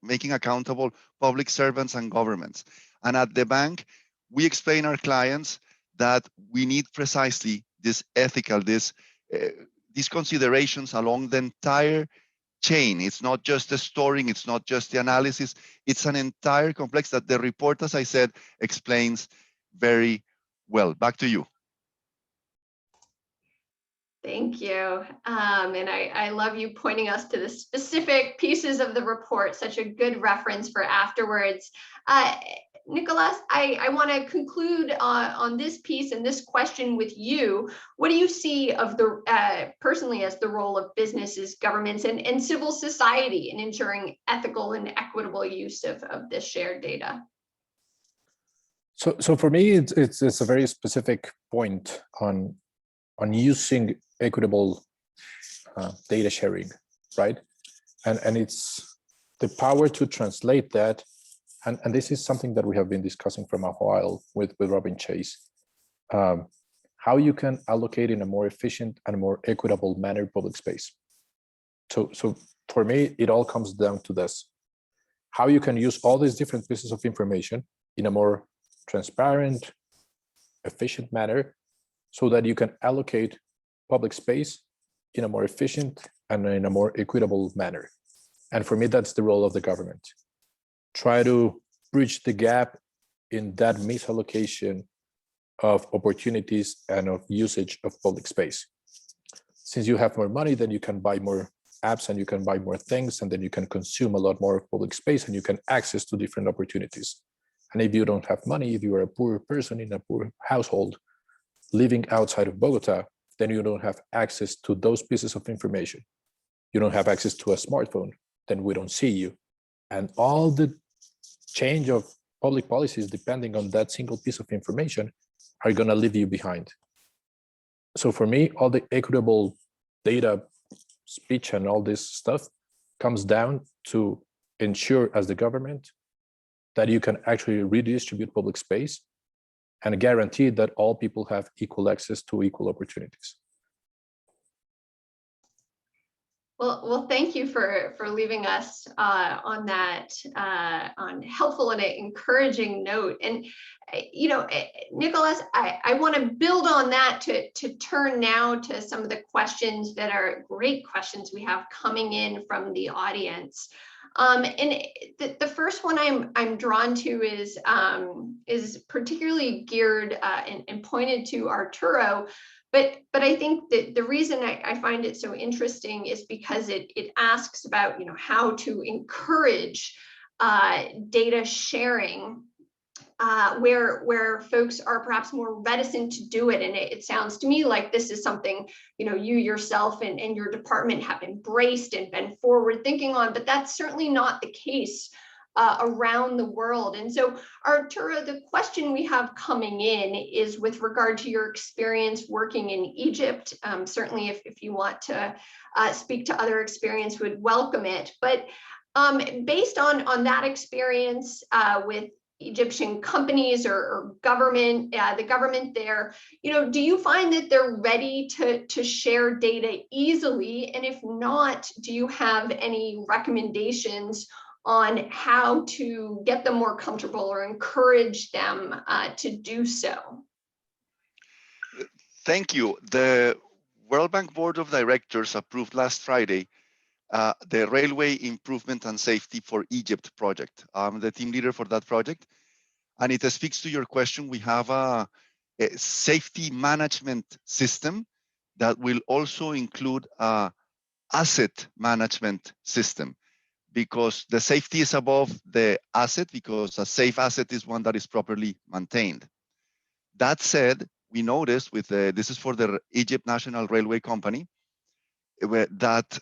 making accountable public servants and governments. And at the bank, we explain our clients that we need precisely this ethical, these considerations along the entire chain. It's not just the storing, it's not just the analysis, it's an entire complex that the report, as I said, explains very well. Back to you. Thank you. And I love you pointing us to the specific pieces of the report, such a good reference for afterwards. Nicolas, I want to conclude on this piece and this question with you. What do you see of the personally as the role of businesses, governments, and civil society in ensuring ethical and equitable use of this shared data? So for me, it's a very specific point on using equitable data sharing, right? And it's the power to translate that. And this is something that we have been discussing from a while with Robin Chase, how you can allocate in a more efficient and more equitable manner public space. So for me, it all comes down to this, how you can use all these different pieces of information in a more transparent, efficient manner so that you can allocate public space in a more efficient and in a more equitable manner. And for me, that's the role of the government. Try to bridge the gap in that misallocation of opportunities and of usage of public space. Since you have more money, then you can buy more apps and you can buy more things, and then you can consume a lot more public space and you can access to different opportunities. And if you don't have money, if you are a poor person in a poor household living outside of Bogota, then you don't have access to those pieces of information. You don't have access to a smartphone, then we don't see you. And all the change of public policies depending on that single piece of information are going to leave you behind. So for me, all the equitable data speech and all this stuff comes down to ensure as the government that you can actually redistribute public space and guarantee that all people have equal access to equal opportunities. Well, thank you for leaving us on that on helpful and encouraging note. And you know, Nicolas, I want to build on that to turn now to some of the questions that are great questions we have coming in from the audience. And the first one I'm drawn to is particularly geared and pointed to Arturo. But I think that the reason I find it so interesting is because it asks about, you know, how to encourage data sharing, where folks are perhaps more reticent to do it. And it sounds to me like this is something, you yourself and your department have embraced and been forward thinking on, but that's certainly not the case around the world. And so, Arturo, the question we have coming in is with regard to your experience working in Egypt. Certainly, if you want to speak to other experience, would welcome it. But based on that experience with Egyptian companies or government, the government there, do you find that they're ready to share data easily? And if not, do you have any recommendations on how to get them more comfortable or encourage them to do so? Thank you. The World Bank Board of Directors approved last Friday the Railway Improvement and Safety for Egypt project. I'm the team leader for that project. And it speaks to your question. We have a safety management system that will also include a asset management system, because the safety is above the asset, because a safe asset is one that is properly maintained. That said, we noticed with this is for the Egypt National Railway Company, that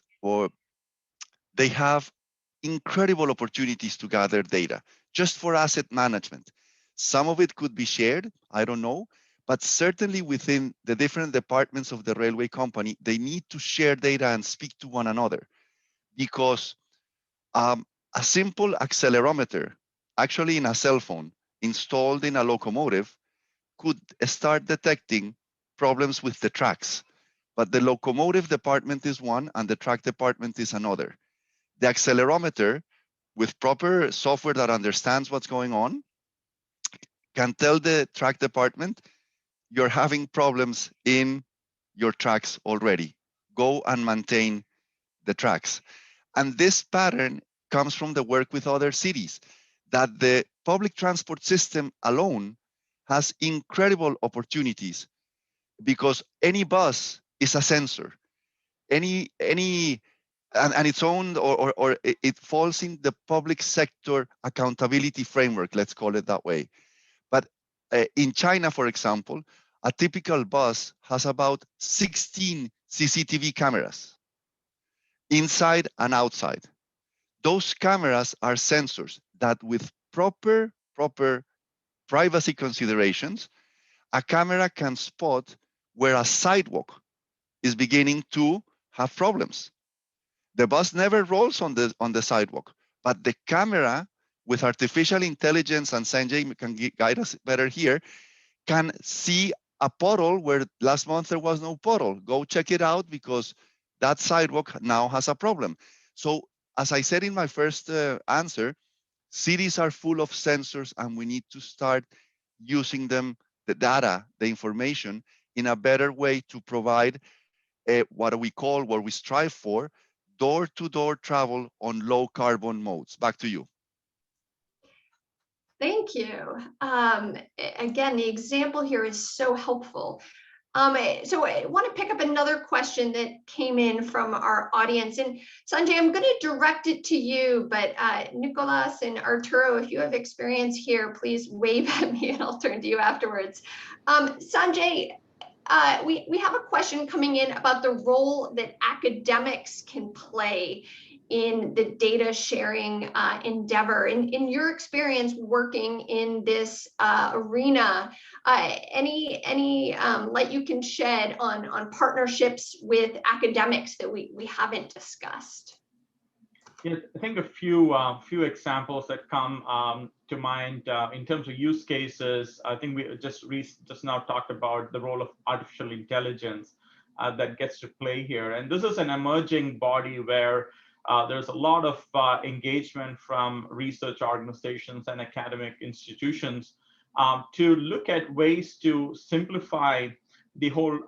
they have incredible opportunities to gather data just for asset management. Some of it could be shared, I don't know, but certainly within the different departments of the railway company, they need to share data and speak to one another, because a simple accelerometer, actually in a cell phone, installed in a locomotive, could start detecting problems with the tracks. But the locomotive department is one and the track department is another. The accelerometer, with proper software that understands what's going on, can tell the track department, you're having problems in your tracks already. Go and maintain the tracks. And this pattern comes from the work with other cities, that the public transport system alone has incredible opportunities, because any bus is a sensor. And it's owned, or it falls in the public sector accountability framework, let's call it that way. But in China, for example, a typical bus has about 16 CCTV cameras, inside and outside. Those cameras are sensors that, with proper privacy considerations, a camera can spot where a sidewalk is beginning to have problems. The bus never rolls on the sidewalk, but the camera, with artificial intelligence, and Sanjay can guide us better here, can see a puddle where last month there was no puddle. Go check it out, because that sidewalk now has a problem. So, as I said in my first answer, cities are full of sensors, and we need to start using them, the data, the information, in a better way to provide what we strive for, door-to-door travel on low carbon modes. Back to you. Thank you. Again, the example here is so helpful. So I want to pick up another question that came in from our audience. And Sanjay, I'm going to direct it to you, but Nicolas and Arturo, if you have experience here, please wave at me and I'll turn to you afterwards. Sanjay, we have a question coming in about the role that academics can play in the data sharing endeavor. In your experience working in this arena, any light you can shed on partnerships with academics that we haven't discussed? Yeah, I think a few examples that come to mind in terms of use cases. I think we just now talked about the role of artificial intelligence that gets to play here. And this is an emerging body where there's a lot of engagement from research organizations and academic institutions to look at ways to simplify the whole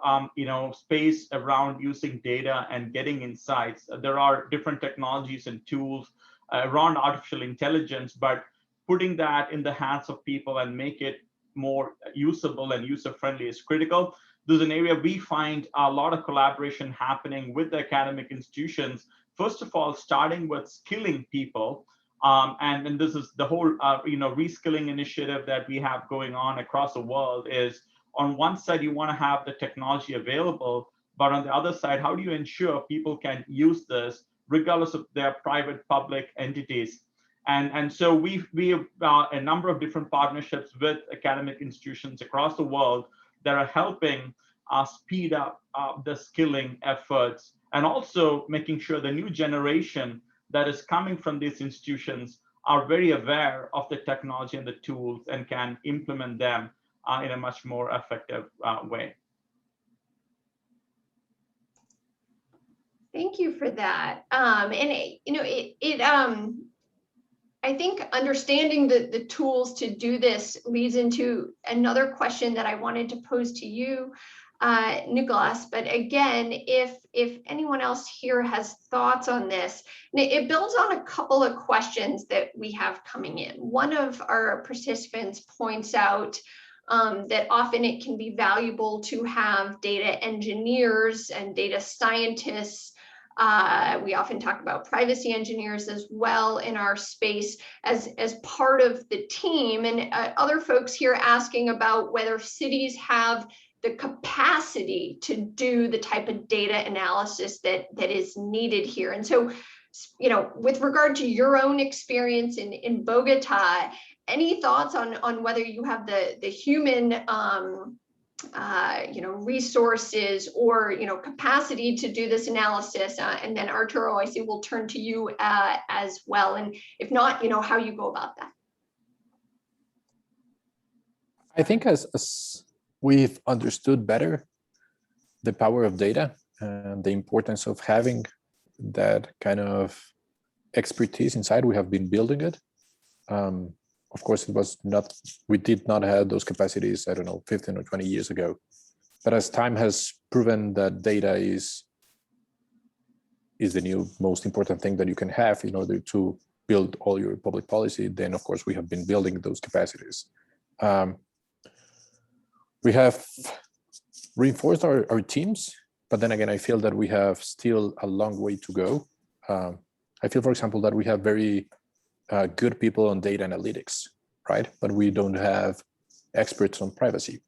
space around using data and getting insights. There are different technologies and tools around artificial intelligence, but putting that in the hands of people and make it more usable and user-friendly is critical. This is an area we find a lot of collaboration happening with the academic institutions. First of all, starting with skilling people And this is the whole reskilling initiative that we have going on across the world. Is on one side you want to have the technology available, but on the other side, how do you ensure people can use this regardless of their private public entities? And so we have a number of different partnerships with academic institutions across the world that are helping speed up the skilling efforts, and also making sure the new generation that is coming from these institutions are very aware of the technology and the tools and can implement them in a much more effective way. Thank you for that. I think understanding the tools to do this leads into another question that I wanted to pose to you, Nicholas. But again, if anyone else here has thoughts on this, it builds on a couple of questions that we have coming in. One of our participants points out that often it can be valuable to have data engineers and data scientists. We often talk about privacy engineers as well in our space as part of the team, and other folks here asking about whether cities have the capacity to do the type of data analysis that is needed here. And so, with regard to your own experience in Bogota, any thoughts on whether you have the human resources or capacity to do this analysis, and then Arturo, I see we'll turn to you as well, and if not, how you go about that. I think as we've understood better the power of data and the importance of having that kind of expertise inside, we have been building it. Of course, we did not have those capacities, I don't know, 15 or 20 years ago. But as time has proven that data is the new most important thing that you can have in order to build all your public policy, then of course we have been building those capacities. We have reinforced our teams, but then again, I feel that we have still a long way to go. I feel, for example, that we have very good people on data analytics, right? But we don't have experts on privacy.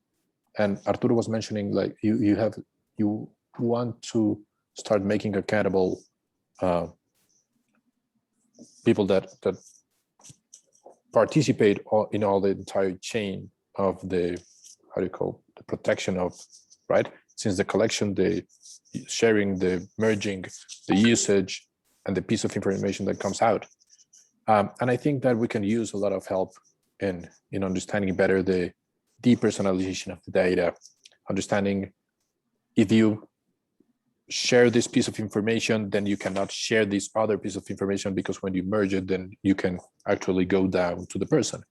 And Arturo was mentioning, like, you want to start making accountable people that participate in all the entire chain of the, the protection of, right? Since the collection, the sharing, the merging, the usage, and the piece of information that comes out. And I think that we can use a lot of help in understanding better the depersonalization of the data, understanding if you share this piece of information, then you cannot share this other piece of information, because when you merge it, then you can actually go down to the person.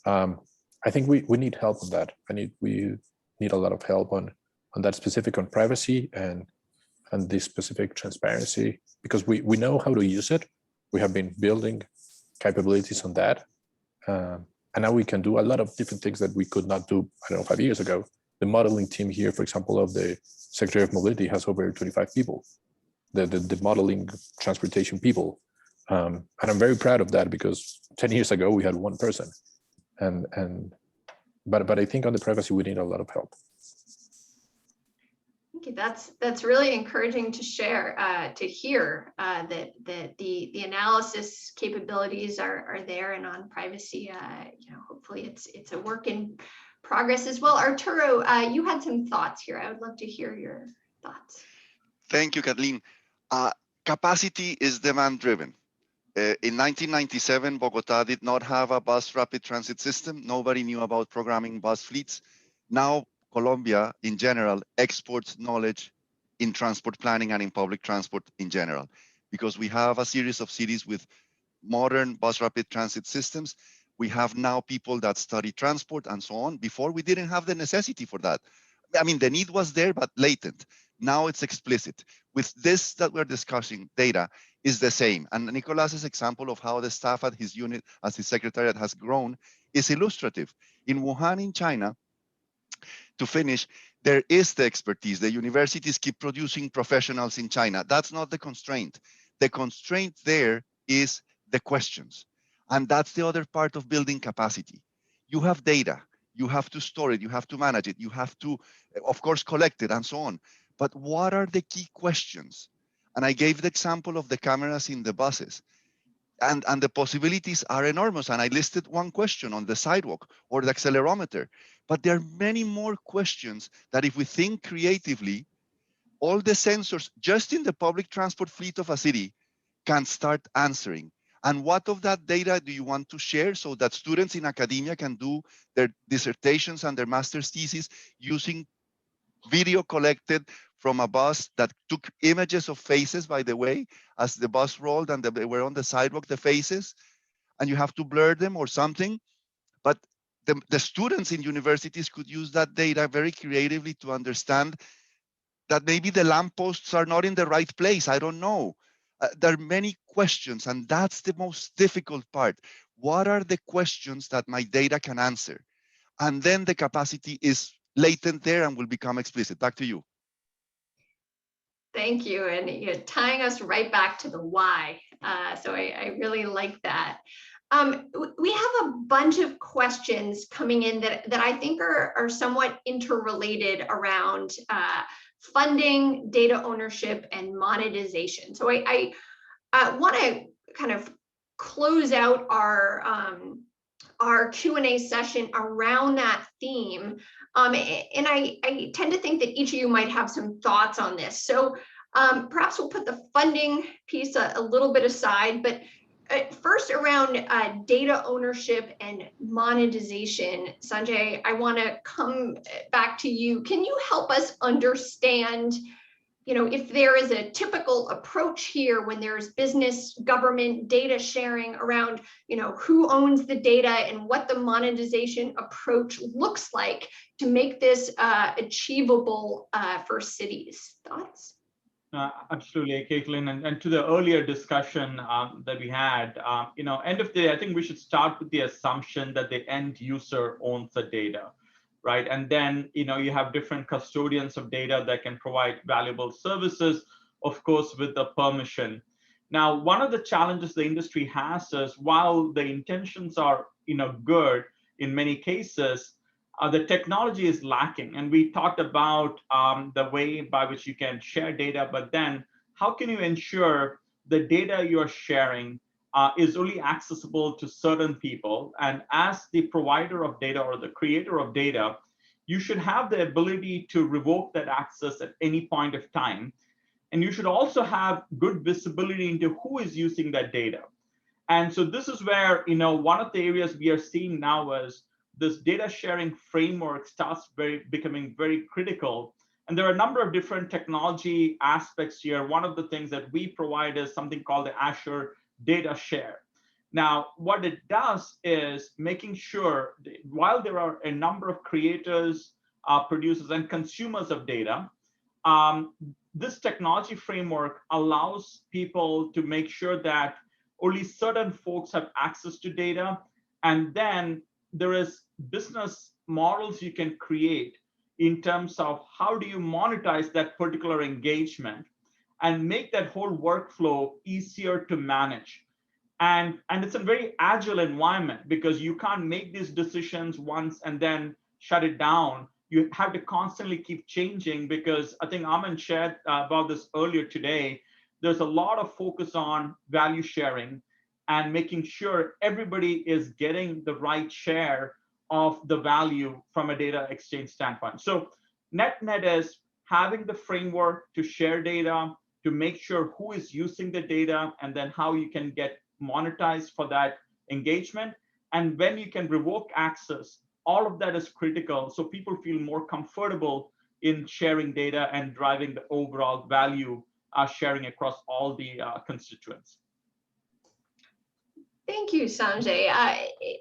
I think we need help on that. We need a lot of help on that specific on privacy and this specific transparency, because we know how to use it. We have been building capabilities on that. And now we can do a lot of different things that we could not do, 5 years ago. The modeling team here, for example, of the Secretary of Mobility has over 25 people, the modeling transportation people. And I'm very proud of that, because 10 years ago we had one person. But I think on the privacy, we need a lot of help. Thank you. That's really encouraging to share, to hear that the analysis capabilities are there, and on privacy, hopefully it's a work in progress as well. Arturo, you had some thoughts here. I would love to hear your thoughts. Thank you, Kathleen. Capacity is demand driven. In 1997, Bogota did not have a bus rapid transit system. Nobody knew about programming bus fleets. Now, Colombia, in general, exports knowledge in transport planning and in public transport in general, because we have a series of cities with modern bus rapid transit systems. We have now people that study transport and so on. Before, we didn't have the necessity for that. I mean, the need was there, but latent. Now it's explicit. With this that we're discussing, data is the same. And Nicolas's example of how the staff at his unit, as his secretariat, has grown is illustrative. In Wuhan, in China, to finish, there is the expertise. The universities keep producing professionals in China. That's not the constraint. The constraint there is the questions. And that's the other part of building capacity. You have data, you have to store it, you have to manage it, you have to, of course, collect it and so on. But what are the key questions? And I gave the example of the cameras in the buses. And the possibilities are enormous. And I listed one question on the sidewalk or the accelerometer. But there are many more questions that if we think creatively, all the sensors just in the public transport fleet of a city can start answering. And what of that data do you want to share so that students in academia can do their dissertations and their master's thesis using video collected from a bus that took images of faces, by the way, as the bus rolled and they were on the sidewalk, the faces, and you have to blur them or something. But the students in universities could use that data very creatively to understand that maybe the lampposts are not in the right place. I don't know. There are many questions, and that's the most difficult part. What are the questions that my data can answer? And then the capacity is latent there and will become explicit. Back to you. Thank you. And you're tying us right back to the why. So I really like that. We have a bunch of questions coming in that I think are somewhat interrelated around funding, data ownership, and monetization. So I want to kind of close out our Q&A session around that theme. And I tend to think that each of you might have some thoughts on this. So perhaps we'll put the funding piece a little bit aside, but first around data ownership and monetization. Sanjay, I want to come back to you. Can you help us understand, if there is a typical approach here when there's business, government, data sharing around, who owns the data and what the monetization approach looks like to make this achievable for cities? Thoughts? Absolutely, Caitlin. And to the earlier discussion that we had, end of the day, I think we should start with the assumption that the end user owns the data. Right. And then, you have different custodians of data that can provide valuable services, of course, with the permission. Now, one of the challenges the industry has is while the intentions are, good in many cases, the technology is lacking. And we talked about the way by which you can share data, but then how can you ensure the data you're sharing is only accessible to certain people? And as the provider of data or the creator of data, you should have the ability to revoke that access at any point of time. And you should also have good visibility into who is using that data. And so this is where, one of the areas we are seeing now is this data sharing framework starts becoming very critical. And there are a number of different technology aspects here. One of the things that we provide is something called the Azure Data Share. Now, what it does is making sure that while there are a number of creators, producers, and consumers of data, this technology framework allows people to make sure that only certain folks have access to data. And then there is business models you can create in terms of how do you monetize that particular engagement and make that whole workflow easier to manage. And it's a very agile environment because you can't make these decisions once and then shut it down. You have to constantly keep changing because I think Aman shared about this earlier today. There's a lot of focus on value sharing and making sure everybody is getting the right share of the value from a data exchange standpoint. So net is having the framework to share data, to make sure who is using the data, and then how you can get monetized for that engagement. And when you can revoke access, all of that is critical. So people feel more comfortable in sharing data and driving the overall value sharing across all the constituents. Thank you, Sanjay.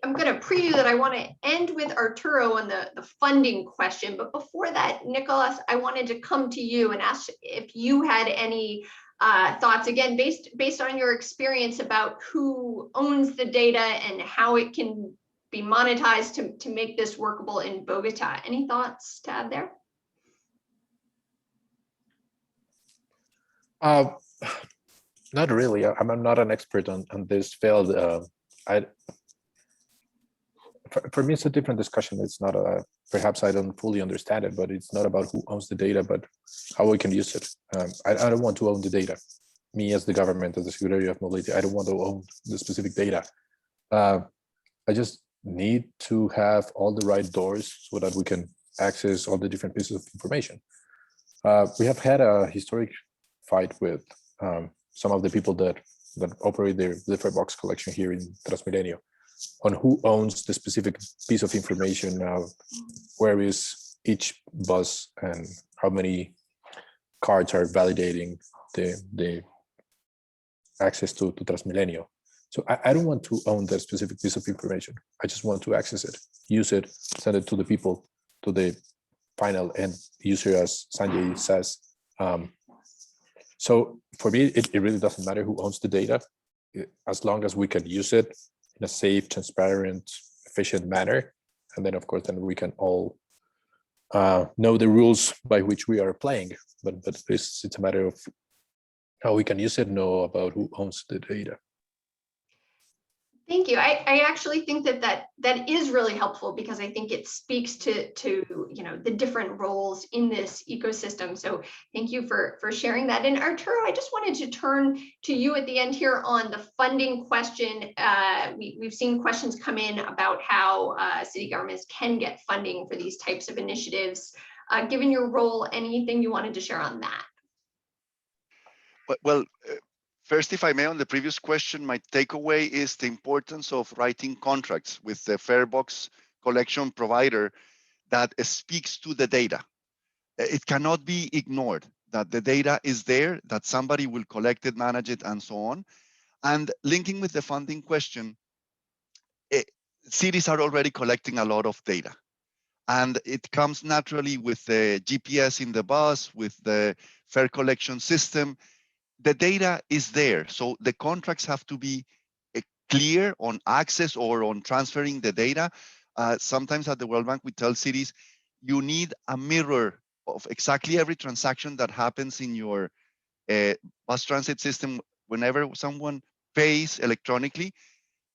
I'm going to preview that I want to end with Arturo on the funding question. But before that, Nicholas, I wanted to come to you and ask if you had any thoughts, again, based on your experience about who owns the data and how it can be monetized to make this workable in Bogota. Any thoughts to add there? Not really. I'm not an expert on this field. for me, it's a different discussion. It's not perhaps I don't fully understand it, but it's not about who owns the data, but how we can use it. I don't want to own the data. Me as the government, as the Secretary of Mobility, I don't want to own the specific data. I just need to have all the right doors so that we can access all the different pieces of information. We have had a historic fight with some of the people that operate the fare box collection here in Transmilenio on who owns the specific piece of information, where is each bus and how many cards are validating the access to Transmilenio. So I don't want to own that specific piece of information. I just want to access it, use it, send it to the people, to the final end user, as Sanjay says. So for me, it really doesn't matter who owns the data, as long as we can use it in a safe, transparent, efficient manner. And then, of course, then we can all know the rules by which we are playing. But it's a matter of how we can use it, know about who owns the data. Thank you. I actually think that is really helpful, because I think it speaks to the different roles in this ecosystem. So thank you for sharing that. And Arturo, I just wanted to turn to you at the end here on the funding question. We've seen questions come in about how city governments can get funding for these types of initiatives. Given your role, anything you wanted to share on that? Well, first, if I may, on the previous question, my takeaway is the importance of writing contracts with the fare box collection provider that speaks to the data. It cannot be ignored that the data is there, that somebody will collect it, manage it, and so on. And linking with the funding question, cities are already collecting a lot of data. And it comes naturally with the GPS in the bus, with the fare collection system. The data is there, so the contracts have to be clear on access or on transferring the data. Sometimes at the World Bank, we tell cities, you need a mirror of exactly every transaction that happens in your bus transit system. Whenever someone pays electronically,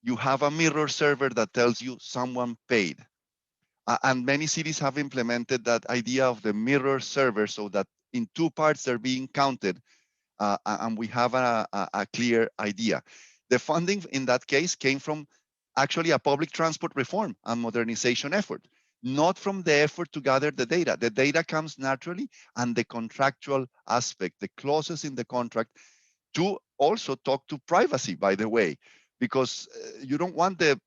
you have a mirror server that tells you someone paid. And many cities have implemented that idea of the mirror server so that in two parts they're being counted. And we have a clear idea. The funding in that case came from actually a public transport reform and modernization effort, not from the effort to gather the data. The data comes naturally, and the contractual aspect, the clauses in the contract, to also talk to privacy, by the way, because you don't want the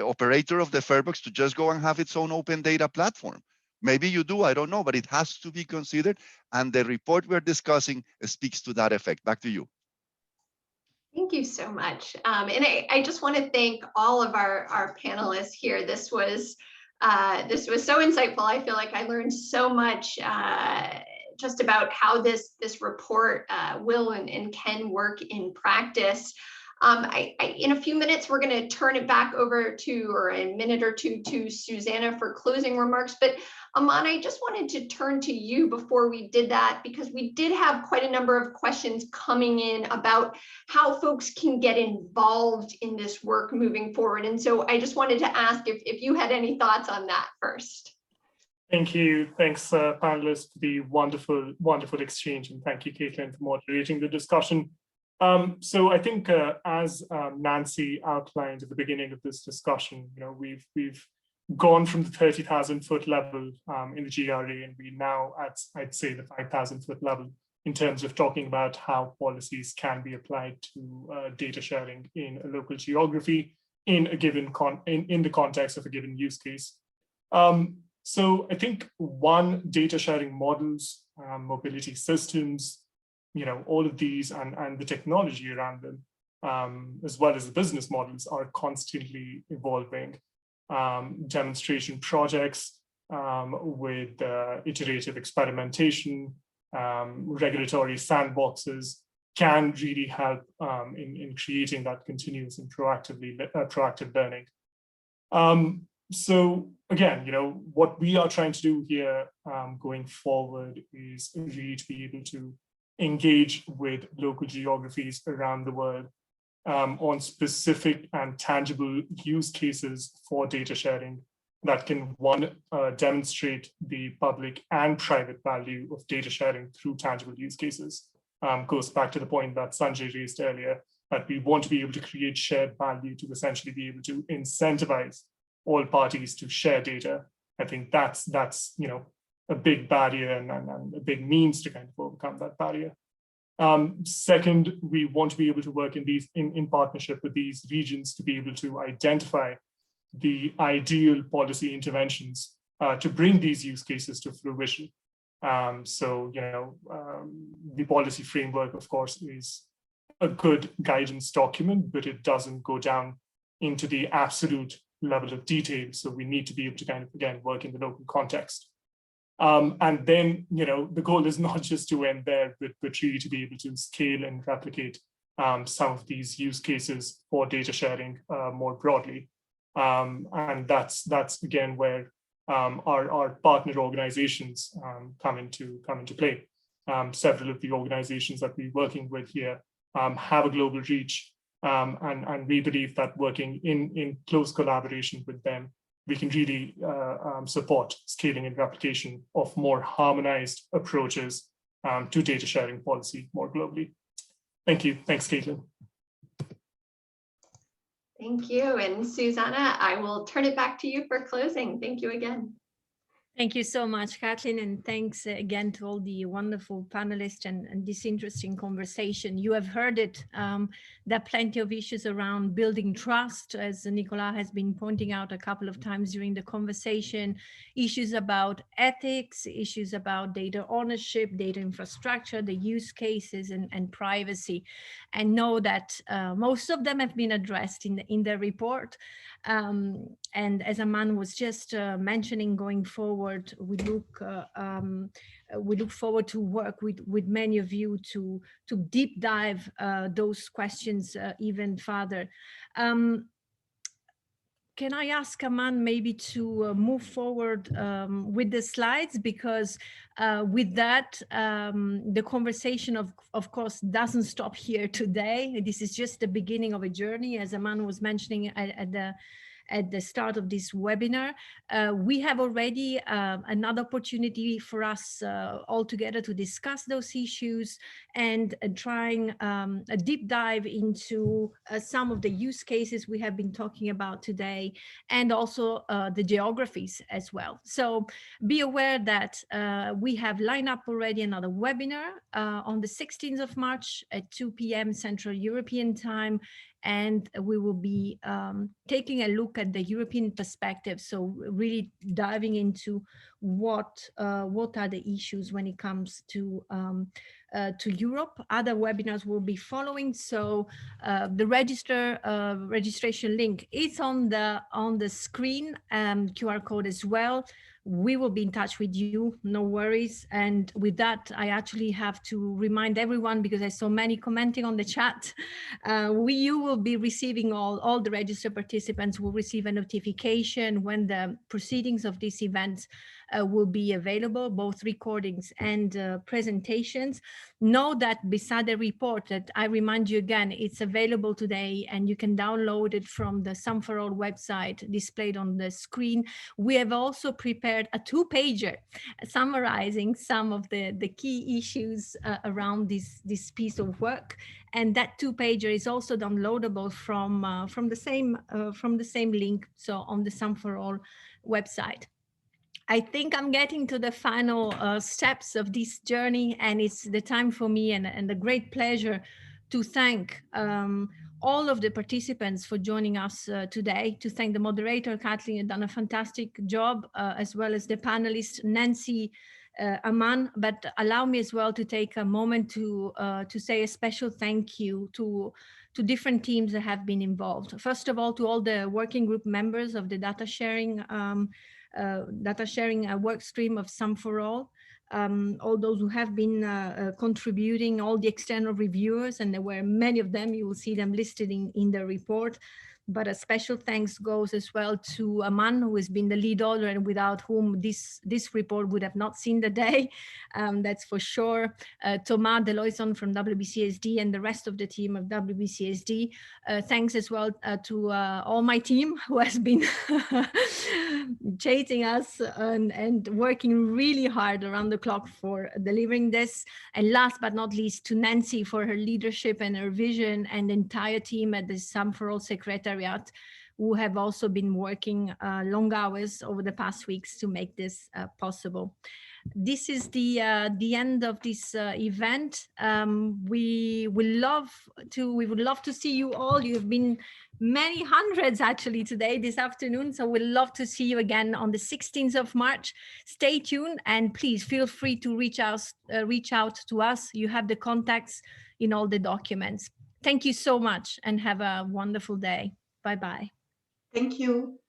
operator of the farebox to just go and have its own open data platform. Maybe you do, I don't know, but it has to be considered. And the report we're discussing speaks to that effect. Back to you. Thank you so much. And I just want to thank all of our panelists here. This was so insightful. I feel like I learned so much just about how this report will and can work in practice. In a few minutes, we're going to turn it back over to, or a minute or two, to Susanna for closing remarks. But Aman, I just wanted to turn to you before we did that, because we did have quite a number of questions coming in about how folks can get involved in this work moving forward. And so I just wanted to ask if you had any thoughts on that first. Thank you. Thanks, panelists, for the wonderful, wonderful exchange. And thank you, Caitlin, for moderating the discussion. So I think, as Nancy outlined at the beginning of this discussion, we've gone from the 30,000-foot level in the GRA, and we now at, I'd say, the 5,000-foot level in terms of talking about how policies can be applied to data sharing in a local geography in a given in the context of a given use case. So I think data sharing models, mobility systems, all of these and the technology around them, as well as the business models, are constantly evolving. Demonstration projects with iterative experimentation, regulatory sandboxes can really help in creating that continuous and proactive learning. So again, what we are trying to do here going forward is really to be able to engage with local geographies around the world on specific and tangible use cases for data sharing that can, one, demonstrate the public and private value of data sharing through tangible use cases. Goes back to the point that Sanjay raised earlier, that we want to be able to create shared value to essentially be able to incentivize all parties to share data. I think that's a big barrier and a big means to kind of overcome that barrier. Second, we want to be able to work in partnership with these regions to be able to identify the ideal policy interventions to bring these use cases to fruition. The policy framework, of course, is a good guidance document, but it doesn't go down into the absolute level of detail. So we need to be able to kind of, again, work in the local context. And then, the goal is not just to end there, but really to be able to scale and replicate some of these use cases for data sharing more broadly. And that's again where our partner organizations come into play. Several of the organizations that we're working with here have a global reach, and we believe that working in close collaboration with them, we can really support scaling and replication of more harmonized approaches to data sharing policy more globally. Thank you. Thanks, Caitlin. Thank you. And Susanna, I will turn it back to you for closing. Thank you again. Thank you so much, Kathleen, and thanks again to all the wonderful panelists and this interesting conversation. You have heard it, there are plenty of issues around building trust, as Nicola has been pointing out a couple of times during the conversation, issues about ethics, issues about data ownership, data infrastructure, the use cases, and privacy. And know that most of them have been addressed in the report. And as Aman was just mentioning, going forward, we look forward to work with many of you to deep dive those questions even further. Can I ask Aman maybe to move forward with the slides, because with that, the conversation of course doesn't stop here today. This is just the beginning of a journey, as Aman was mentioning at the start of this webinar. We have already another opportunity for us all together to discuss those issues and trying a deep dive into some of the use cases we have been talking about today, and also the geographies as well. So be aware that we have lined up already another webinar on the 16th of March at 2 p.m. Central European Time. And we will be taking a look at the European perspective. So really diving into what are the issues when it comes to Europe. Other webinars will be following. So the registration link is on the screen, QR code as well. We will be in touch with you, no worries. And with that, I actually have to remind everyone, because I saw many commenting on the chat, you will be receiving, all the registered participants will receive a notification when the proceedings of this event will be available, both recordings and presentations. Know that beside the report, that I remind you again, it's available today and you can download it from the Some4All website displayed on the screen. We have also prepared a 2-pager summarizing some of the key issues around this piece of work. And that 2-pager is also downloadable from the same link, so on the Some4All website. I think I'm getting to the final steps of this journey, and it's the time for me and a great pleasure to thank all of the participants for joining us today, to thank the moderator, Kathleen, has done a fantastic job, as well as the panelists, Nancy, Aman, but allow me as well to take a moment to say a special thank you to different teams that have been involved. First of all, to all the working group members of the data sharing work stream of Some4All, all those who have been contributing, all the external reviewers, and there were many of them, you will see them listed in the report, but a special thanks goes as well to Aman, who has been the lead author and without whom this report would have not seen the day. That's for sure. Thomas Deloison from WBCSD and the rest of the team of WBCSD. Thanks as well to all my team who has been chasing us and working really hard around the clock for delivering this. And last but not least, to Nancy for her leadership and her vision, and the entire team at the Some for All Secretariat, who have also been working long hours over the past weeks to make this possible. This is the end of this event. We would love to see you all. You've been many hundreds actually today, this afternoon. So we'd love to see you again on the 16th of March. Stay tuned and please feel free to reach out to us. You have the contacts in all the documents. Thank you so much and have a wonderful day. Bye-bye. Thank you.